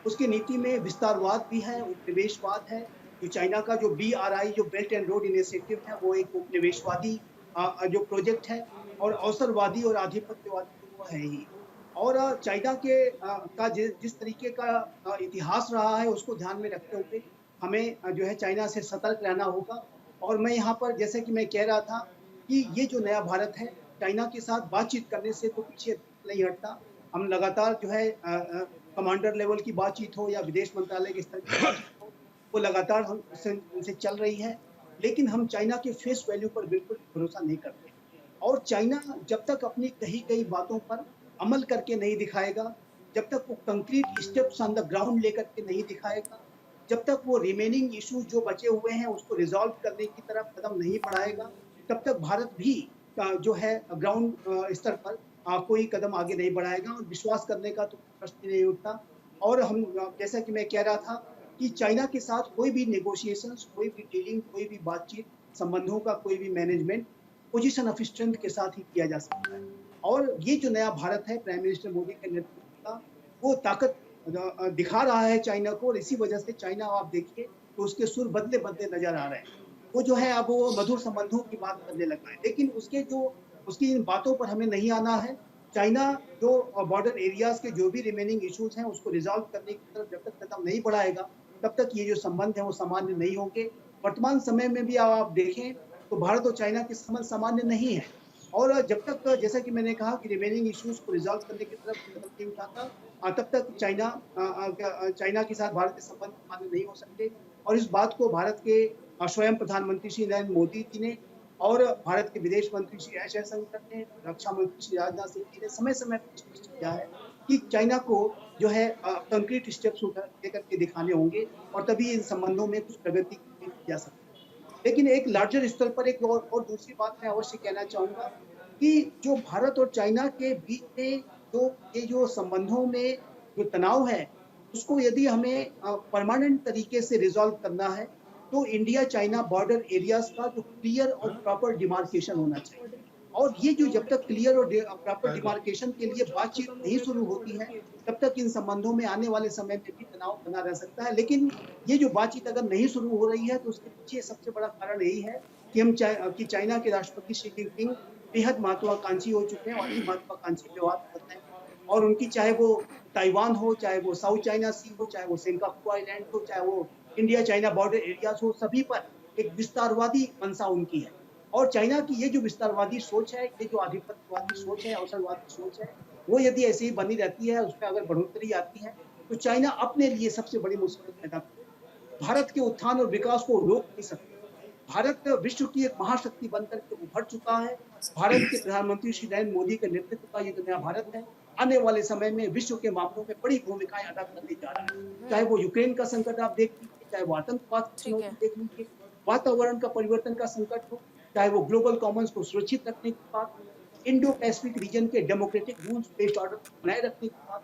उसकी नीति में विस्तारवाद भी है, उपनिवेशवाद है। जो चाइना का जो BRI जो बेल्ट एंड रोड इनिशिएटिव है, वो एक उपनिवेशवादी जो प्रोजेक्ट है, और अवसरवादी और आधिपत्यवादी तो वो है ही। और चाइना के का जिस तरीके का इतिहास रहा है, उसको ध्यान में रखते हुए हमें जो है चाइना से सतर्क रहना होगा। और मैं यहाँ पर, जैसे कि मैं कह रहा था, कि ये जो नया भारत है, चाइना के साथ बातचीत करने से तो पीछे नहीं हटता। हम लगातार जो है कमांडर लेवल की बातचीत हो या विदेश मंत्रालय के स्तर की बातचीत हो, वो लगातार हम उनसे चल रही है। लेकिन हम चाइना के फेस वैल्यू पर बिल्कुल भरोसा नहीं करते। और चाइना जब तक अपनी कही गई बातों पर अमल करके नहीं दिखाएगा, जब तक वो concrete steps on the ground लेकर के नहीं दिखाएगा, जब तक वो रिमेनिंग इश्यूज जो बचे हुए हैं उसको रिजॉल्व करने की तरफ कदम नहीं बढ़ाएगा, तब तक भारत भी जो है ग्राउंड स्तर पर कोई कदम आगे नहीं बढ़ाएगा। और विश्वास करने का तो प्रश्न नहीं उठता। और हम, जैसा कि मैं कह रहा था, कि चाइना के साथ कोई भी नेगोशिएशंस, कोई भी डीलिंग, कोई भी बातचीत, संबंधों का कोई भी मैनेजमेंट पोजीशन ऑफ स्ट्रेंथ के साथ ही किया जा सकता है। और ये जो नया भारत है प्राइम मिनिस्टर मोदी के नेतृत्व का, वो ताकत दिखा रहा है चाइना को। और इसी वजह से चाइना, आप देखिए तो उसके सुर बदले बदले नजर आ रहे हैं। वो जो है अब वो मधुर संबंधों की बात करने लगा है, लेकिन उसकी इन बातों पर हमें नहीं आना है। चाइना जो बॉर्डर एरियाज के जो भी रिमेनिंग इश्यूज हैं उसको रिजॉल्व करने की तरफ जब तक कदम नहीं बढ़ाएगा, तब तक ये जो संबंध है वो सामान्य नहीं होंगे। वर्तमान समय में भी आप देखें तो भारत और चाइना के संबंध सामान्य नहीं है। और जब तक, जैसा कि मैंने कहा, कि रिमेनिंग इश्यूज को रिजॉल्व करने की तरफ कदम नहीं उठाता, तब तक चाइना के साथ भारत के संबंध सामान्य नहीं हो सकते। और इस बात को भारत के स्वयं प्रधानमंत्री श्री नरेंद्र मोदी जी ने, और भारत के विदेश मंत्री श्री एस जयशंकर ने, रक्षा मंत्री श्री राजनाथ सिंह जी ने समय समय पर स्पष्ट किया है कि चाइना को जो है कंक्रीट स्टेप्स लेकर के दिखाने होंगे, और तभी इन संबंधों में कुछ प्रगति की जा सकती है। लेकिन एक लार्जर स्तर पर एक और दूसरी बात मैं अवश्य कहना चाहूँगा, कि जो भारत और चाइना के बीच में जो संबंधों में जो तनाव है, उसको यदि हमें परमानेंट तरीके से रिजॉल्व करना है, तो इंडिया चाइना बॉर्डर एरियाज का जो क्लियर और प्रॉपर डिमार्केशन होना चाहिए। और ये जो जब तक क्लियर और प्रॉपर डिमार्केशन के लिए बातचीत नहीं शुरू होती है, तब तक इन संबंधों में आने वाले समय में भी तनाव बना रह सकता है। लेकिन ये जो बातचीत अगर नहीं शुरू हो रही है, तो उसके पीछे सबसे बड़ा कारण यही है कि चाइना के राष्ट्रपति शी जिनपिंग बेहद महत्वाकांक्षी हो चुके हैं, और ये महत्वाकांक्षी व्यवहार करते हैं। और उनकी, चाहे वो ताइवान हो, चाहे वो साउथ चाइना सी हो, चाहे वो सिंगापुर आइलैंड हो, चाहे वो इंडिया चाइना बॉर्डर एरियाज हो, सभी पर एक विस्तारवादी मंशा उनकी है। और चाइना की ये जो विस्तारवादी सोच है, ये जो आधिपत्यवादी सोच है, अवसरवादी सोच है, वो यदि ऐसे ही बनी रहती है, उसमें अगर बढ़ोतरी आती है, तो चाइना अपने लिए सबसे बड़ी मुसीबत पैदा करती है। भारत के उत्थान और विकास को रोक नहीं सकती। भारत विश्व की एक महाशक्ति बनकर के उभर चुका है। भारत के प्रधानमंत्री श्री नरेंद्र मोदी के नेतृत्व का ये जो नया भारत है, आने वाले समय में विश्व के मामलों में बड़ी भूमिकाएं अदा करने जा रहा है। चाहे वो यूक्रेन का संकट आप देख लीजिए, चाहे वो आतंकवाद की चुनौती देख लीजिए, वातावरण का परिवर्तन का संकट हो, चाहे वो ग्लोबल कॉमन्स को सुरक्षित रखने की बात, इंडो पैसिफिक रीजन के डेमोक्रेटिक रूल्स बेस्ड ऑर्डर बनाए रखने की बात,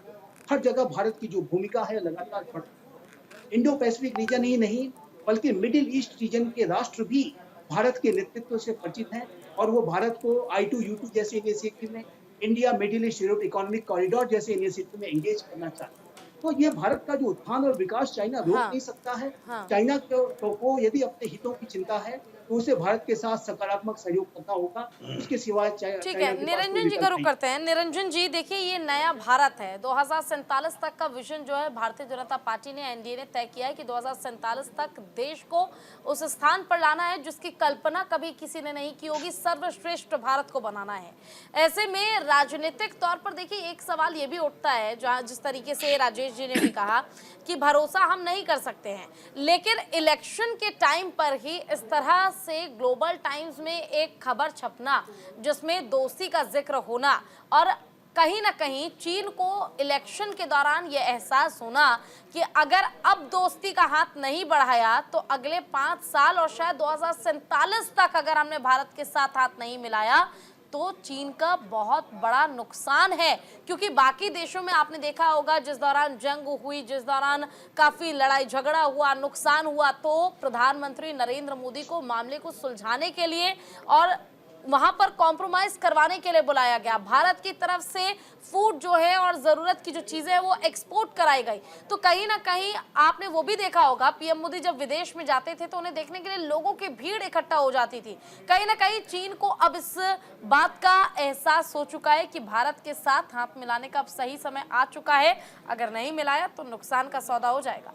हर जगह भारत की जो भूमिका है लगातार बढ़ रही है। इंडो पैसिफिक रीजन ही नहीं, बल्कि मिडिल ईस्ट रीजन के राष्ट्र भी भारत के नेतृत्व से परिचित हैं, और वो भारत को I2U2 जैसे इनिशिएटिव में, India middle east Europe economic corridor जैसे इनिशिएटिव में एंगेज करना चाहते हैं। तो ये भारत का जो उत्थान और विकास चाइना रोक नहीं सकता है। चाइना को यदि अपने हितों की चिंता है, तो उसे भारत के साथ सकारात्मक सहयोग करना होगा। उसके सिवाय ठीक है, निरंजन जी का रुख करते हैं। निरंजन जी, देखिए ये नया भारत है, 2047 तक का विजन जो है भारतीय जनता पार्टी ने, एनडीए ने तय किया है कि 2047 तक देश को उस स्थान पर लाना है जिसकी कल्पना कभी किसी ने नहीं की होगी, सर्वश्रेष्ठ भारत को बनाना है। ऐसे में राजनीतिक तौर पर देखिए एक सवाल ये भी उठता है, जहाँ जिस तरीके से राजेश जी ने भी कहा कि भरोसा हम नहीं कर सकते हैं, लेकिन इलेक्शन के टाइम पर ही इस तरह से ग्लोबल टाइम्स में एक खबर छपना जिसमें दोस्ती का जिक्र होना, और कहीं ना कहीं चीन को इलेक्शन के दौरान यह एहसास होना कि अगर अब दोस्ती का हाथ नहीं बढ़ाया तो अगले 5 साल और शायद 2047 तक अगर हमने भारत के साथ हाथ नहीं मिलाया तो चीन का बहुत बड़ा नुकसान है। क्योंकि बाकी देशों में आपने देखा होगा जिस दौरान जंग हुई, जिस दौरान काफी लड़ाई झगड़ा हुआ, नुकसान हुआ, तो प्रधानमंत्री नरेंद्र मोदी को मामले को सुलझाने के लिए और वहां पर कॉम्प्रोमाइज करवाने के लिए बुलाया गया। भारत की तरफ से फूड जो है और जरूरत की जो चीजें हैं वो एक्सपोर्ट कराई गई। तो कहीं ना कहीं आपने वो भी देखा होगा, पीएम मोदी जब विदेश में जाते थे तो उन्हें देखने के लिए लोगों की भीड़ इकट्ठा हो जाती थी। कहीं ना कहीं चीन को अब इस बात का एहसास हो चुका है कि भारत के साथ हाथ मिलाने का अब सही समय आ चुका है। अगर नहीं मिलाया तो नुकसान का सौदा हो जाएगा।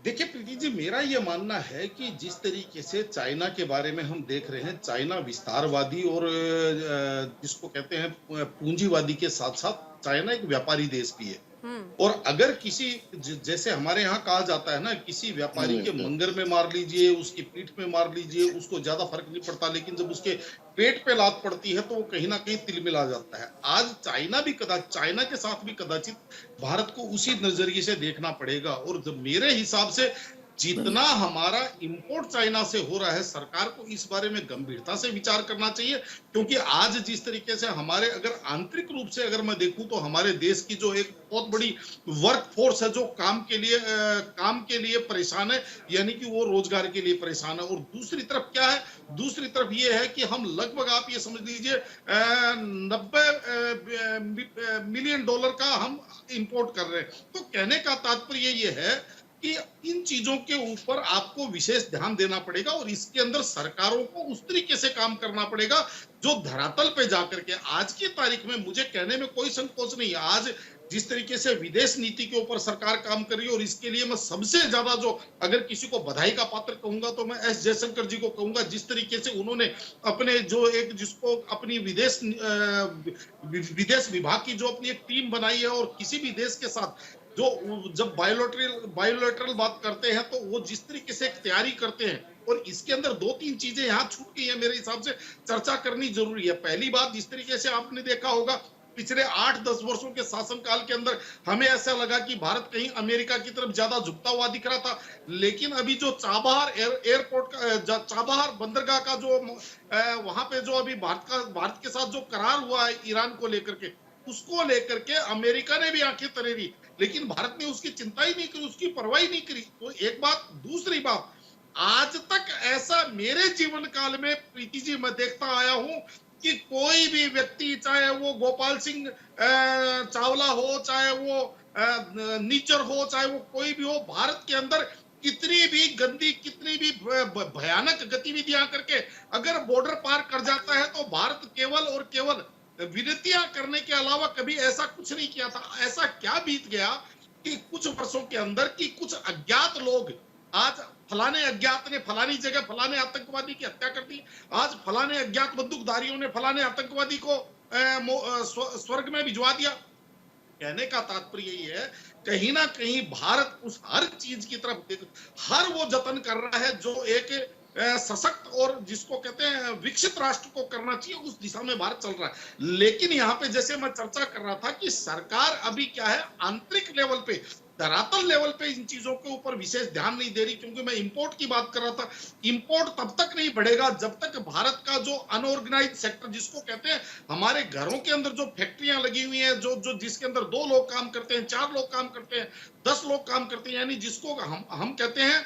देखिए प्रीति जी, मेरा ये मानना है कि जिस तरीके से चाइना के बारे में हम देख रहे हैं, चाइना विस्तारवादी और जिसको कहते हैं पूंजीवादी के साथ साथ चाइना एक व्यापारी देश भी है। और अगर किसी जैसे हमारे यहाँ कहा जाता है ना, किसी व्यापारी के मंगर में मार लीजिए, उसकी पीठ में मार लीजिए, उसको ज्यादा फर्क नहीं पड़ता, लेकिन जब उसके पेट पे लात पड़ती है तो वो कहीं ना कहीं तिलमिला जाता है। आज चाइना के साथ भी कदाचित भारत को उसी नजरिए से देखना पड़ेगा। और जब मेरे हिसाब से जितना हमारा इंपोर्ट चाइना से हो रहा है, सरकार को इस बारे में गंभीरता से विचार करना चाहिए। क्योंकि आज जिस तरीके से हमारे अगर आंतरिक रूप से अगर मैं देखूं तो हमारे देश की जो एक बहुत बड़ी वर्क फोर्स है जो काम के लिए परेशान है, यानी कि वो रोजगार के लिए परेशान है। और दूसरी तरफ क्या है, दूसरी तरफ ये है कि हम लगभग आप ये समझ लीजिए 90 मिलियन डॉलर का हम इंपोर्ट कर रहे हैं। तो कहने का तात्पर्य ये है कि इन चीजों के ऊपर आपको विशेष ध्यान देना पड़ेगा और इसके अंदर सरकारों को उस तरीके से काम करना पड़ेगा जो धरातल पे जाकर के। आज की तारीख में मुझे कहने में कोई संकोच नहीं है, आज जिस तरीके से विदेश नीति के ऊपर सरकार काम कर रही है, और इसके लिए मैं सबसे ज्यादा जो अगर किसी को बधाई का पात्र कहूंगा तो मैं एस जयशंकर जी को कहूंगा। जिस तरीके से उन्होंने अपने जो एक जिसको अपनी विदेश विभाग की जो अपनी एक टीम बनाई है, और किसी भी देश के साथ जो जब बायोलेटरल बात करते हैं तो वो जिस तरीके से तैयारी करते हैं, और इसके अंदर 2-3 चीजें यहाँ छूट गई है, मेरे हिसाब से चर्चा करनी जरूरी है। पहली बात, जिस तरीके से आपने देखा होगा पिछले 8-10 वर्षों के शासनकाल के अंदर हमें ऐसा लगा कि भारत कहीं अमेरिका की तरफ ज्यादा झुकता हुआ दिख रहा था, लेकिन अभी जो चाबहार एयरपोर्ट का, चाबहार बंदरगाह का जो वहां पे जो अभी भारत के साथ जो करार हुआ है ईरान को लेकर के, उसको लेकर के अमेरिका ने भी आंखें तरेरी, लेकिन भारत ने उसकी चिंता ही नहीं करी, उसकी परवाह ही नहीं करी। तो एक बात। दूसरी बात, आज तक ऐसा मेरे जीवन काल में प्रीति जी मैं देखता आया हूं कि कोई भी व्यक्ति, चाहे वो गोपाल सिंह चावला हो, चाहे वो नीचर हो, चाहे वो कोई भी हो, भारत के अंदर कितनी भी गंदी, कितनी भी भयानक गतिविधियां करके अगर बॉर्डर पार कर जाता है तो भारत केवल और केवल विनतियां करने के अलावा कभी ऐसा कुछ नहीं किया था। ऐसा क्या बीत गया कि कुछ वर्षों के अंदर कि कुछ अज्ञात लोग, आज फलाने अज्ञात ने फलानी जगह फलाने आतंकवादी की हत्या कर दी, आज फलाने अज्ञात बंदूकधारियों ने फलाने आतंकवादी को स्वर्ग में भिजवा दिया। कहने का तात्पर्य यही है, कहीं ना कहीं भारत उस हर चीज की तरफ हर वो जतन कर रहा है जो एक सशक्त और जिसको कहते हैं विकसित राष्ट्र को करना चाहिए, उस दिशा में भारत चल रहा है। लेकिन यहाँ पे जैसे मैं चर्चा कर रहा था कि सरकार अभी क्या है, आंतरिक लेवल पे, धरातल लेवल पे इन चीजों के ऊपर विशेष ध्यान नहीं दे रही। क्योंकि मैं इंपोर्ट की बात कर रहा था, इंपोर्ट तब तक नहीं बढ़ेगा जब तक भारत का जो अनऑर्गेनाइज सेक्टर जिसको कहते हैं, हमारे घरों के अंदर जो फैक्ट्रियां लगी हुई हैं, जो जिसके अंदर 2 लोग काम करते हैं, 4 लोग काम करते हैं, 10 लोग काम करते हैं, यानी जिसको हम कहते हैं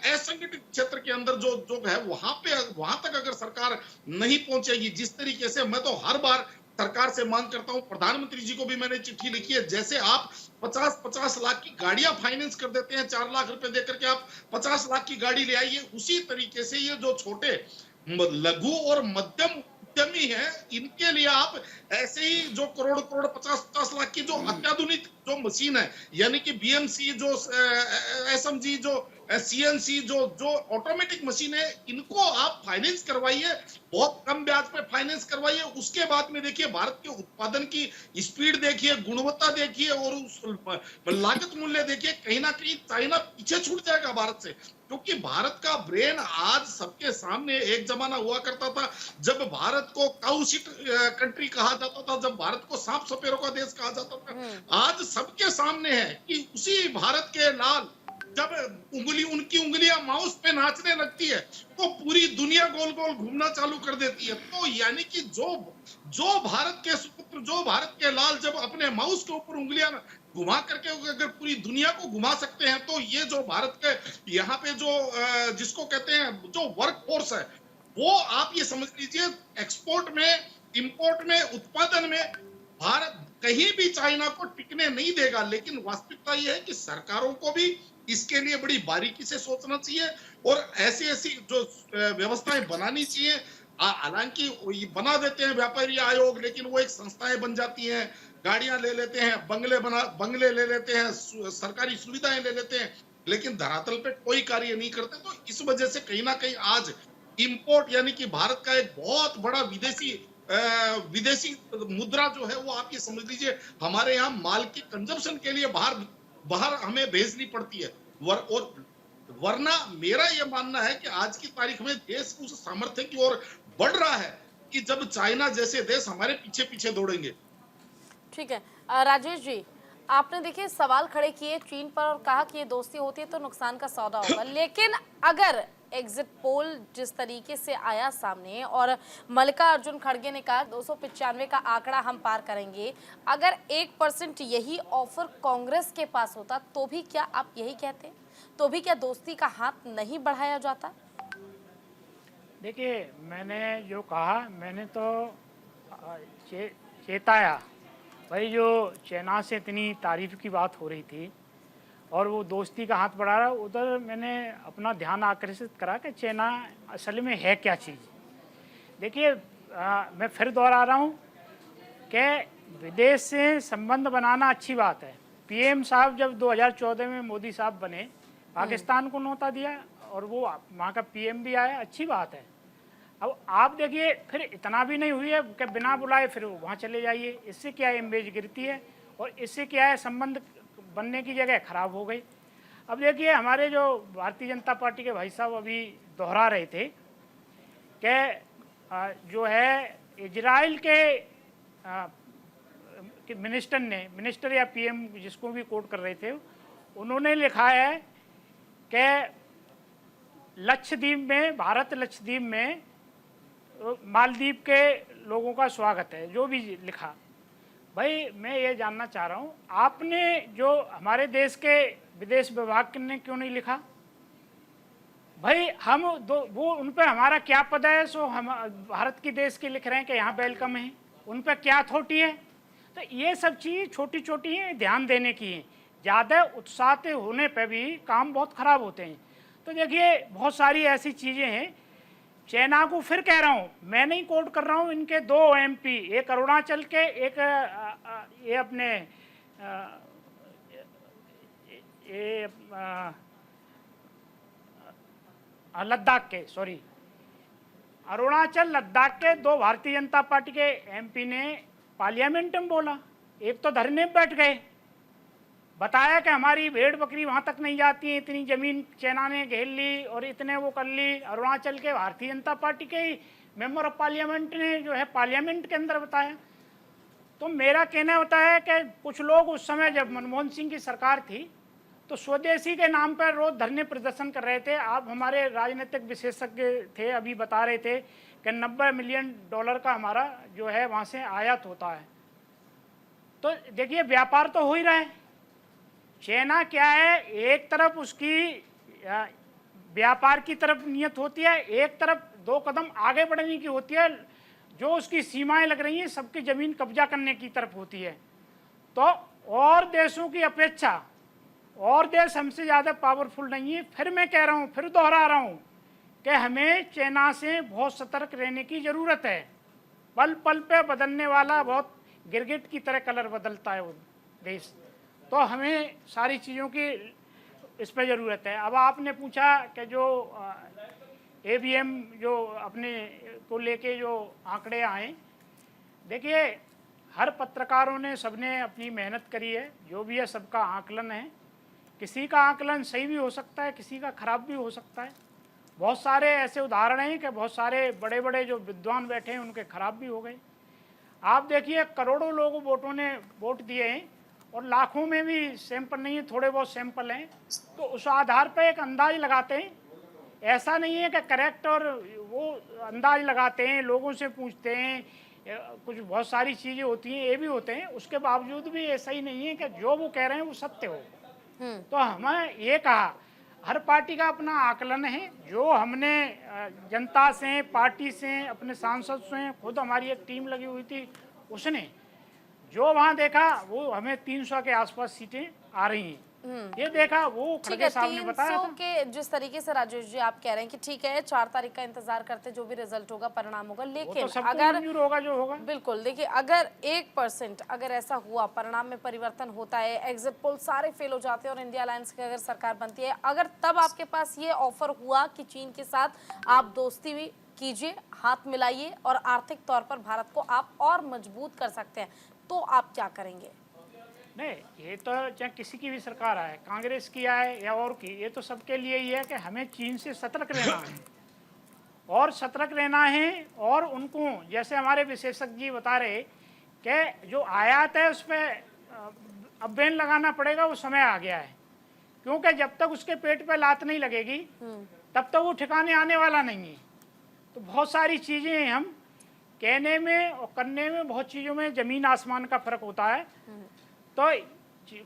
असंगठित क्षेत्र के अंदर जो है, वहां तक अगर सरकार नहीं पहुंचेगी, जिस तरीके से मैं तो हर बार सरकार से मांग करता हूं, प्रधानमंत्री जी को भी मैंने चिट्ठी लिखी है, जैसे आप 50-50 लाख की गाड़ियां फाइनेंस कर देते हैं, 4 लाख रुपए देकर के आप 50 लाख की गाड़ी ले आइए, उसी तरीके से ये जो छोटे लघु और मध्यम उद्यमी है, इनके लिए आप ऐसे ही जो करोड़ 50-50 लाख की जो अत्याधुनिक जो मशीन है, यानी कि बीएमसी, जो एसएमजी, जो सीएनसी, जो ऑटोमेटिक मशीन है, इनको आप फाइनेंस करवाइए, बहुत कम ब्याज पे फाइनेंस करवाइए। उसके बाद में देखिए भारत के उत्पादन की स्पीड देखिए, गुणवत्ता देखिए, और उस लागत मूल्य देखिए, कहीं ना कहीं चाइना पीछे छूट जाएगा भारत से। क्योंकि भारत का ब्रेन आज सबके सामने, एक जमाना हुआ करता था जब भारत को काउशिट कंट्री कहा जाता था, जब भारत को सांप सपेरों का देश कहा जाता था, आज सबके सामने है कि उसी भारत के लाल जब उनकी उंगलियां माउस पे नाचने लगती है तो पूरी दुनिया गोल गोल घूमना चालू कर देती है। तो यानी कि जो भारत के सुपुत्र, जो भारत के लाल जब अपने माउस के ऊपर उंगलियां घुमा करके अगर पूरी दुनिया को घुमा सकते हैं, तो ये जो भारत के यहाँ पे जो जिसको कहते हैं जो वर्क फोर्स है, वो आप ये समझ लीजिए, एक्सपोर्ट में, इंपोर्ट में, उत्पादन में भारत कहीं भी चाइना को टिकने नहीं देगा। लेकिन वास्तविकता ये है कि सरकारों को भी इसके लिए बड़ी बारीकी से सोचना चाहिए और ऐसी ऐसी जो व्यवस्थाएं बनानी चाहिए। हालांकि ये बना देते हैं व्यापारी आयोग, लेकिन वो एक संस्थाएं बन जाती हैं, गाड़ियां ले लेते हैं, बंगले ले लेते हैं, सरकारी सुविधाएं ले लेते हैं, लेकिन धरातल पे कोई कार्य नहीं करते। तो इस वजह से कहीं ना कहीं आज इंपोर्ट यानी कि भारत का एक बहुत बड़ा विदेशी मुद्रा जो है वो आप ये समझ लीजिए हमारे यहाँ माल के कंजम्पशन के लिए बाहर हमें भेजनी पड़ती है। और वरना मेरा ये मानना है कि आज की तारीख में देश उस सामर्थ्य की ओर बढ़ रहा है कि जब चाइना जैसे देश हमारे पीछे पीछे दौड़ेंगे। ठीक है राजेश जी, आपने देखिए सवाल खड़े किए चीन पर और कहा कि ये दोस्ती होती है तो नुकसान का सौदा होगा। लेकिन अगर एग्जिट पोल जिस तरीके से आया सामने और मल्लिकार्जुन खड़गे ने कहा 295 का आंकड़ा हम पार करेंगे, अगर 1% यही ऑफर कांग्रेस के पास होता तो भी क्या आप यही कहते, तो भी क्या दोस्ती का हाथ नहीं बढ़ाया जाता? देखिए, मैंने जो कहा, मैंने तो चेताया भाई, जो चाइना से इतनी तारीफ की बात हो रही थी और वो दोस्ती का हाथ बढ़ा रहा, उधर मैंने अपना ध्यान आकर्षित करा कि चाइना असल में है क्या चीज़। देखिए, मैं फिर दोहरा रहा हूँ कि विदेश से संबंध बनाना अच्छी बात है। पीएम साहब जब 2014 में मोदी साहब बने, पाकिस्तान को न्योता दिया और वो वहाँ का पीएम भी आया, अच्छी बात है। अब आप देखिए, फिर इतना भी नहीं हुई है कि बिना बुलाए फिर वहाँ चले जाइए। इससे क्या है, इमेज गिरती है और इससे क्या है, संबंध बनने की जगह खराब हो गई। अब देखिए, हमारे जो भारतीय जनता पार्टी के भाई साहब अभी दोहरा रहे थे कि जो है इजराइल के मिनिस्टर या पीएम जिसको भी कोट कर रहे थे, उन्होंने लिखा है कि लक्षद्वीप में, भारत लक्षद्वीप में मालदीव के लोगों का स्वागत है, जो भी लिखा। भाई, मैं ये जानना चाह रहा हूँ, आपने जो हमारे देश के विदेश विभाग ने क्यों नहीं लिखा? भाई, हम वो उन पर हमारा क्या पद है? सो हम भारत के देश के लिख रहे हैं कि यहाँ वेलकम है, उन पर क्या अथॉरिटी है? तो ये सब चीज़ छोटी छोटी हैं, ध्यान देने की हैं। ज़्यादा उत्साह होने पर भी काम बहुत ख़राब होते हैं। तो देखिए, बहुत सारी ऐसी चीज़ें हैं। चाइना को फिर कह रहा हूँ, मैं नहीं कोट कर रहा हूँ, इनके 2 एमपी, एक अरुणाचल के, एक ये अपने ये लद्दाख के, सॉरी, अरुणाचल लद्दाख के 2 भारतीय जनता पार्टी के एमपी ने पार्लियामेंट में बोला। एक तो धरने में बैठ गए, बताया कि हमारी भेड़ बकरी वहाँ तक नहीं जाती है, इतनी ज़मीन चाइना ने घेर ली और इतने वो कर ली। अरुणाचल के भारतीय जनता पार्टी के ही मेंबर ऑफ पार्लियामेंट ने जो है पार्लियामेंट के अंदर बताया। तो मेरा कहना होता है कि कुछ लोग उस समय जब मनमोहन सिंह की सरकार थी तो स्वदेशी के नाम पर रोज धरने प्रदर्शन कर रहे थे। आप हमारे राजनीतिक विशेषज्ञ थे, अभी बता रहे थे कि $90 मिलियन का हमारा जो है वहाँ से आयात होता है। तो देखिए, व्यापार तो हो ही रहा है। चाइना क्या है, एक तरफ उसकी व्यापार की तरफ नियत होती है, एक तरफ 2 कदम आगे बढ़ने की होती है, जो उसकी सीमाएं लग रही हैं सबकी ज़मीन कब्जा करने की तरफ होती है। तो और देशों की अपेक्षा और देश हमसे ज़्यादा पावरफुल नहीं है। फिर मैं कह रहा हूँ, फिर दोहरा रहा हूँ कि हमें चाइना से बहुत सतर्क रहने की ज़रूरत है। पल पल पे बदलने वाला, बहुत गिरगिट की तरह कलर बदलता है वो देश। तो हमें सारी चीज़ों की इस पर ज़रूरत है। अब आपने पूछा कि जो ABM जो अपने को लेके जो आंकड़े आए, देखिए, हर पत्रकारों ने, सबने अपनी मेहनत करी है, जो भी है सबका आकलन है। किसी का आकलन सही भी हो सकता है, किसी का खराब भी हो सकता है। बहुत सारे ऐसे उदाहरण हैं कि बहुत सारे बड़े बड़े जो विद्वान बैठे हैं उनके खराब भी हो गए। आप देखिए, करोड़ों लोगों वोटों ने वोट दिए हैं और लाखों में भी सैंपल नहीं है, थोड़े बहुत सैंपल हैं। तो उस आधार पर एक अंदाज लगाते हैं। ऐसा नहीं है कि करेक्ट, और वो अंदाज लगाते हैं, लोगों से पूछते हैं, कुछ बहुत सारी चीज़ें होती हैं, ये भी होते हैं। उसके बावजूद भी ऐसा ही नहीं है कि जो वो कह रहे हैं वो सत्य हो। तो हमें ये कहा, हर पार्टी का अपना आकलन है। जो हमने जनता से, पार्टी से, अपने सांसद से, खुद हमारी एक टीम लगी हुई थी, उसने जो वहाँ देखा वो हमें 300 के आसपास सीटें आ रही हैं। ये देखा, वो ठीक है, खड़गे साहब ने बताया 300 था। के जिस तरीके से राजेश जी आप कह रहे हैं कि ठीक है 4 तारीख का इंतजार करते, जो भी रिजल्ट होगा, परिणाम होगा, वो लेकिन तो सबको अगर मंजूर होगा जो होगा। बिल्कुल देखिए, अगर 1% अगर ऐसा हुआ, परिणाम में परिवर्तन होता है, एग्जिट पोल सारे फेल हो जाते हैं और इंडिया अलायंस की अगर सरकार बनती है, अगर तब आपके पास ये ऑफर हुआ कि चीन के साथ आप दोस्ती भी कीजिए, हाथ मिलाइए और आर्थिक तौर पर भारत को आप और मजबूत कर सकते हैं, तो आप क्या करेंगे? नहीं, ये तो चाहे किसी की भी सरकार आए, कांग्रेस की आए या और की, ये तो सबके लिए ही है कि हमें चीन से सतर्क रहना है और सतर्क रहना है। और उनको, जैसे हमारे विशेषज्ञ बता रहे कि जो आयात है उस पर अब बैन लगाना पड़ेगा, वो समय आ गया है। क्योंकि जब तक उसके पेट पे लात नहीं लगेगी तब तक वो ठिकाने आने वाला नहीं है। तो बहुत सारी चीज़ें हैं, हम कहने में और करने में बहुत चीज़ों में ज़मीन आसमान का फ़र्क होता है। तो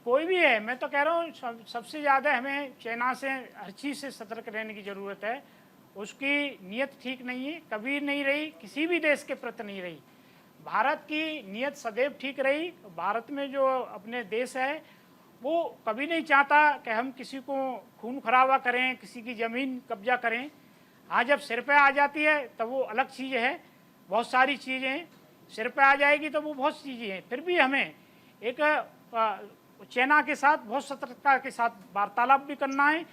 कोई भी है, मैं तो कह रहा हूँ सबसे ज़्यादा हमें चाइना से हर चीज़ से सतर्क रहने की ज़रूरत है। उसकी नीयत ठीक नहीं है, कभी नहीं रही, किसी भी देश के प्रति नहीं रही। भारत की नीयत सदैव ठीक रही। भारत में जो अपने देश है वो कभी नहीं चाहता कि हम किसी को खून खराबा करें, किसी की ज़मीन कब्जा करें। हाँ, जब सिर पे आ जाती है तब वो अलग चीज़ है। बहुत सारी चीज़ें हैं, सिर पे आ जाएगी तो वो बहुत चीज़ें हैं। फिर भी हमें एक चाइना के साथ बहुत सतर्कता के साथ वार्तालाप भी करना है।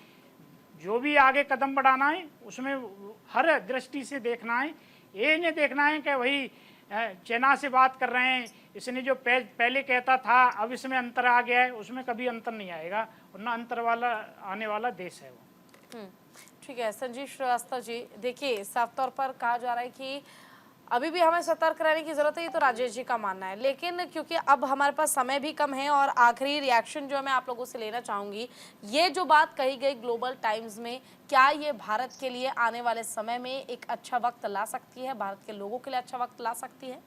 जो भी आगे कदम बढ़ाना है उसमें हर दृष्टि से देखना है। ये नहीं देखना है कि वही चाइना से बात कर रहे हैं, इसने जो पहले कहता था अब इसमें अंतर आ गया है, उसमें कभी अंतर नहीं आएगा और ना अंतर वाला आने वाला देश है वो। ठीक है संजीव श्रीवास्तव जी, देखिए साफ तौर पर कहा जा रहा है कि अभी भी हमें सतर्क रहने की जरूरत है, ये तो राजेश जी का मानना है। लेकिन क्योंकि अब हमारे पास समय भी कम है और आखिरी रिएक्शन जो मैं आप लोगों से लेना चाहूँगी, ये जो बात कही गई ग्लोबल टाइम्स में, क्या ये भारत के लिए आने वाले समय में एक अच्छा वक्त ला सकती है, भारत के लोगों के लिए अच्छा वक्त ला सकती है?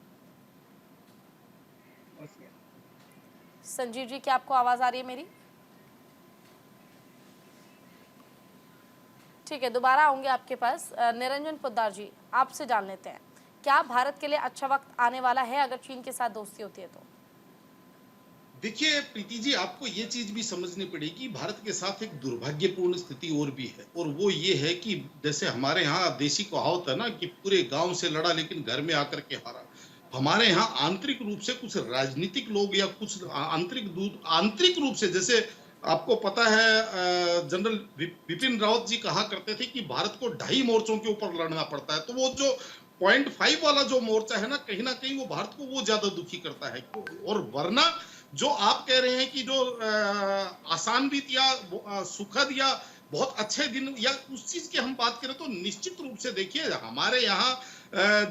संजीव जी, क्या आपको आवाज़ आ रही है मेरी? ठीक है, दोबारा आऊँगे आपके पास। निरंजन पोद्दार जी, आपसे जान लेते हैं, क्या भारत के लिए अच्छा वक्त आने वाला है अगर चीन के साथ दोस्ती होती है तो? देखिए प्रीति जी, आपको ये चीज भी समझनी पड़ेगी, भारत के साथ एक दुर्भाग्यपूर्ण स्थिति और भी है, और वो ये है कि जैसे हमारे यहाँ देसी कहावत है ना कि पूरे गांव से लड़ा लेकिन घर में आकर के हारा। हमारे यहाँ आंतरिक रूप से कुछ राजनीतिक लोग या कुछ आंतरिक रूप से, जैसे आपको पता है जनरल बिपिन रावत जी कहा करते थे कि भारत को 2.5 मोर्चों के ऊपर लड़ना पड़ता है। तो वो जो 0.5 वाला जो मोर्चा है ना, कहीं ना कहीं वो भारत को वो ज्यादा दुखी करता है। और वरना जो आप कह रहे हैं कि जो आसान भी या सुखद या बहुत अच्छे दिन या उस चीज की हम बात करें, तो निश्चित रूप से देखिए हमारे यहाँ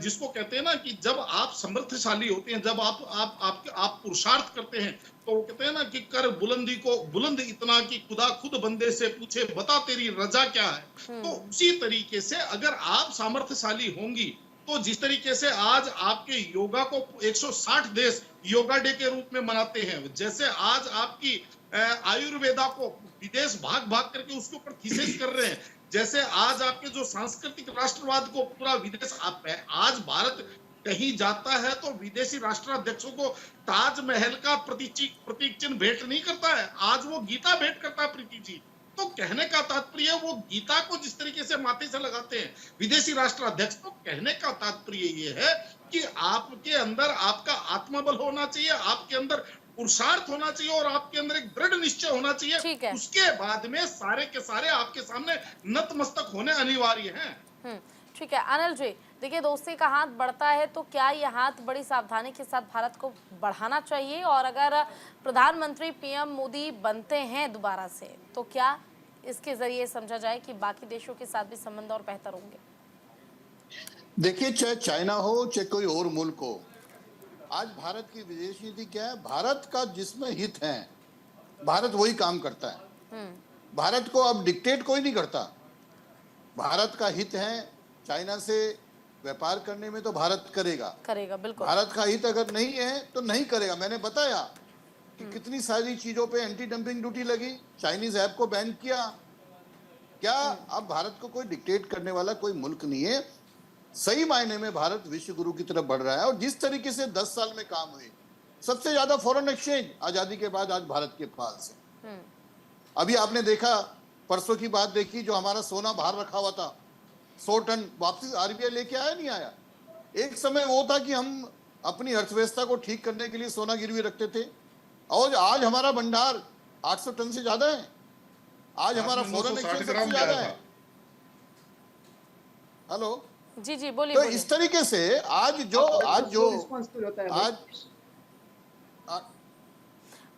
जिसको कहते हैं ना कि जब आप समृद्धशाली होते हैं, जब आप पुरुषार्थ करते हैं, तो वो कहते हैं ना कि कर बुलंदी को बुलंद इतना कि खुदा खुद बंदे से पूछे बता तेरी रजा क्या है। तो उसी तरीके से अगर आप सामर्थ्यशाली होंगी, तो जिस तरीके से आज आपके योगा को 160 देश योगा डे के रूप में मनाते हैं, जैसे आज आपकी आयुर्वेदा को विदेश भाग भाग करके उसके ऊपर थीसिस कर रहे हैं, जैसे आज आपके जो सांस्कृतिक राष्ट्रवाद को पूरा विदेश आज भारत कहीं जाता है तो विदेशी राष्ट्राध्यक्षों को ताजमहल का प्रतीक चिन्ह भेंट नहीं करता है, आज वो गीता भेंट करता है प्रीति जी। तो कहने का तात्पर्य वो गीता को जिस तरीके से माथे से लगाते हैं विदेशी राष्ट्राध्यक्ष, तो कहने का तात्पर्य ये है कि आपके अंदर आपका आत्मबल होना चाहिए, आपके अंदर पुरुषार्थ होना चाहिए और आपके अंदर एक दृढ़ निश्चय होना चाहिए। उसके बाद में सारे के सारे आपके सामने नतमस्तक होने अनिवार्य हैं। ठीक है अनिल जी, देखिए दोस्ती का हाथ बढ़ता है तो क्या ये हाथ बड़ी सावधानी के साथ भारत को बढ़ाना चाहिए, और अगर प्रधानमंत्री पीएम मोदी बनते हैं दोबारा से तो क्या इसके जरिए समझा जाए कि बाकी देशों के साथ भी संबंध और बेहतर होंगे? देखिए, चाहे चाइना हो चाहे कोई और मुल्क हो, आज भारत की विदेश नीति क्या है? भारत का जिसमें हित है भारत वही काम करता है। भारत को अब डिक्टेट कोई नहीं करता। भारत का हित है चाइना से व्यापार करने में तो भारत करेगा बिल्कुल। भारत का हित अगर नहीं है तो नहीं करेगा। मैंने बताया कि कितनी सारी चीजों पे एंटी डंपिंग ड्यूटी लगी, चाइनीज ऐप को बैन किया, क्या अब भारत को कोई डिक्टेट करने वाला कोई मुल्क नहीं है। सही मायने में भारत विश्व गुरु की तरफ बढ़ रहा है, और जिस तरीके से 10 साल में काम हुए, सबसे ज्यादा फॉरेन एक्सचेंज आजादी के बाद आज भारत के पास है। अभी आपने देखा, परसों की बात देखी, जो हमारा सोना बाहर रखा हुआ था 100 टन वापस आरबीआई लेके आया, नहीं आया। एक समय वो था कि हम अपनी अर्थव्यवस्था को ठीक करने के लिए सोना गिरवी रखते थे, और आज हमारा भंडार 800 टन से ज्यादा है। आज हमारा फॉरेन एक्सचेंज सबसे ज्यादा है। हेलो जी जी बोलिए। तो बोलिए। इस तरीके से आज जो रिस्पॉन्सिबल होता है आज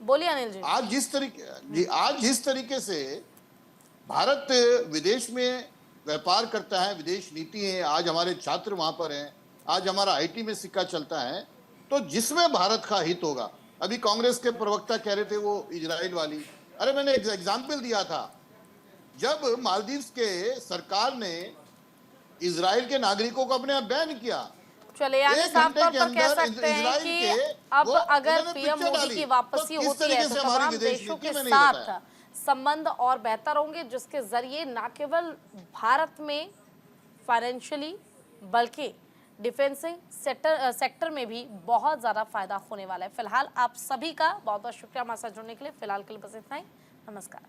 बोलिए अनिल जी। आज जिस तरीके से भारत विदेश में व्यापार करता है, विदेश नीति है, आज हमारे छात्र वहां पर हैं, आज हमारा आईटी में सिक्का चलता है, तो जिसमें भारत का हित होगा। अभी कांग्रेस के प्रवक्ता कह रहे थे वो इजराइल वाली, अरे मैंने एक एग्जाम्पल दिया था, जब मालदीव के सरकार ने इजराइल के नागरिकों को अपने यहाँ बैन किया, चले यानी एक साफ घंटे तौर के पर कह अंदर सकते हैं इजराइल कि के अब वो अगर उन्होंने पीएम पिक्चर मोदी डाली, की वापसी तो किस होती है तरीके तो से हमारी तमाम विदेश देशों नीति के में नहीं साथ होता है। संबंध और बेहतर होंगे, जिसके जरिए न केवल भारत में फाइनेंशियली बल्कि डिफेंसिंग सेक्टर में भी बहुत ज्यादा फायदा होने वाला है। फिलहाल आप सभी का बहुत बहुत शुक्रिया हमारे साथ जुड़ने के लिए। फिलहाल के लिए बस इतना ही। नमस्कार।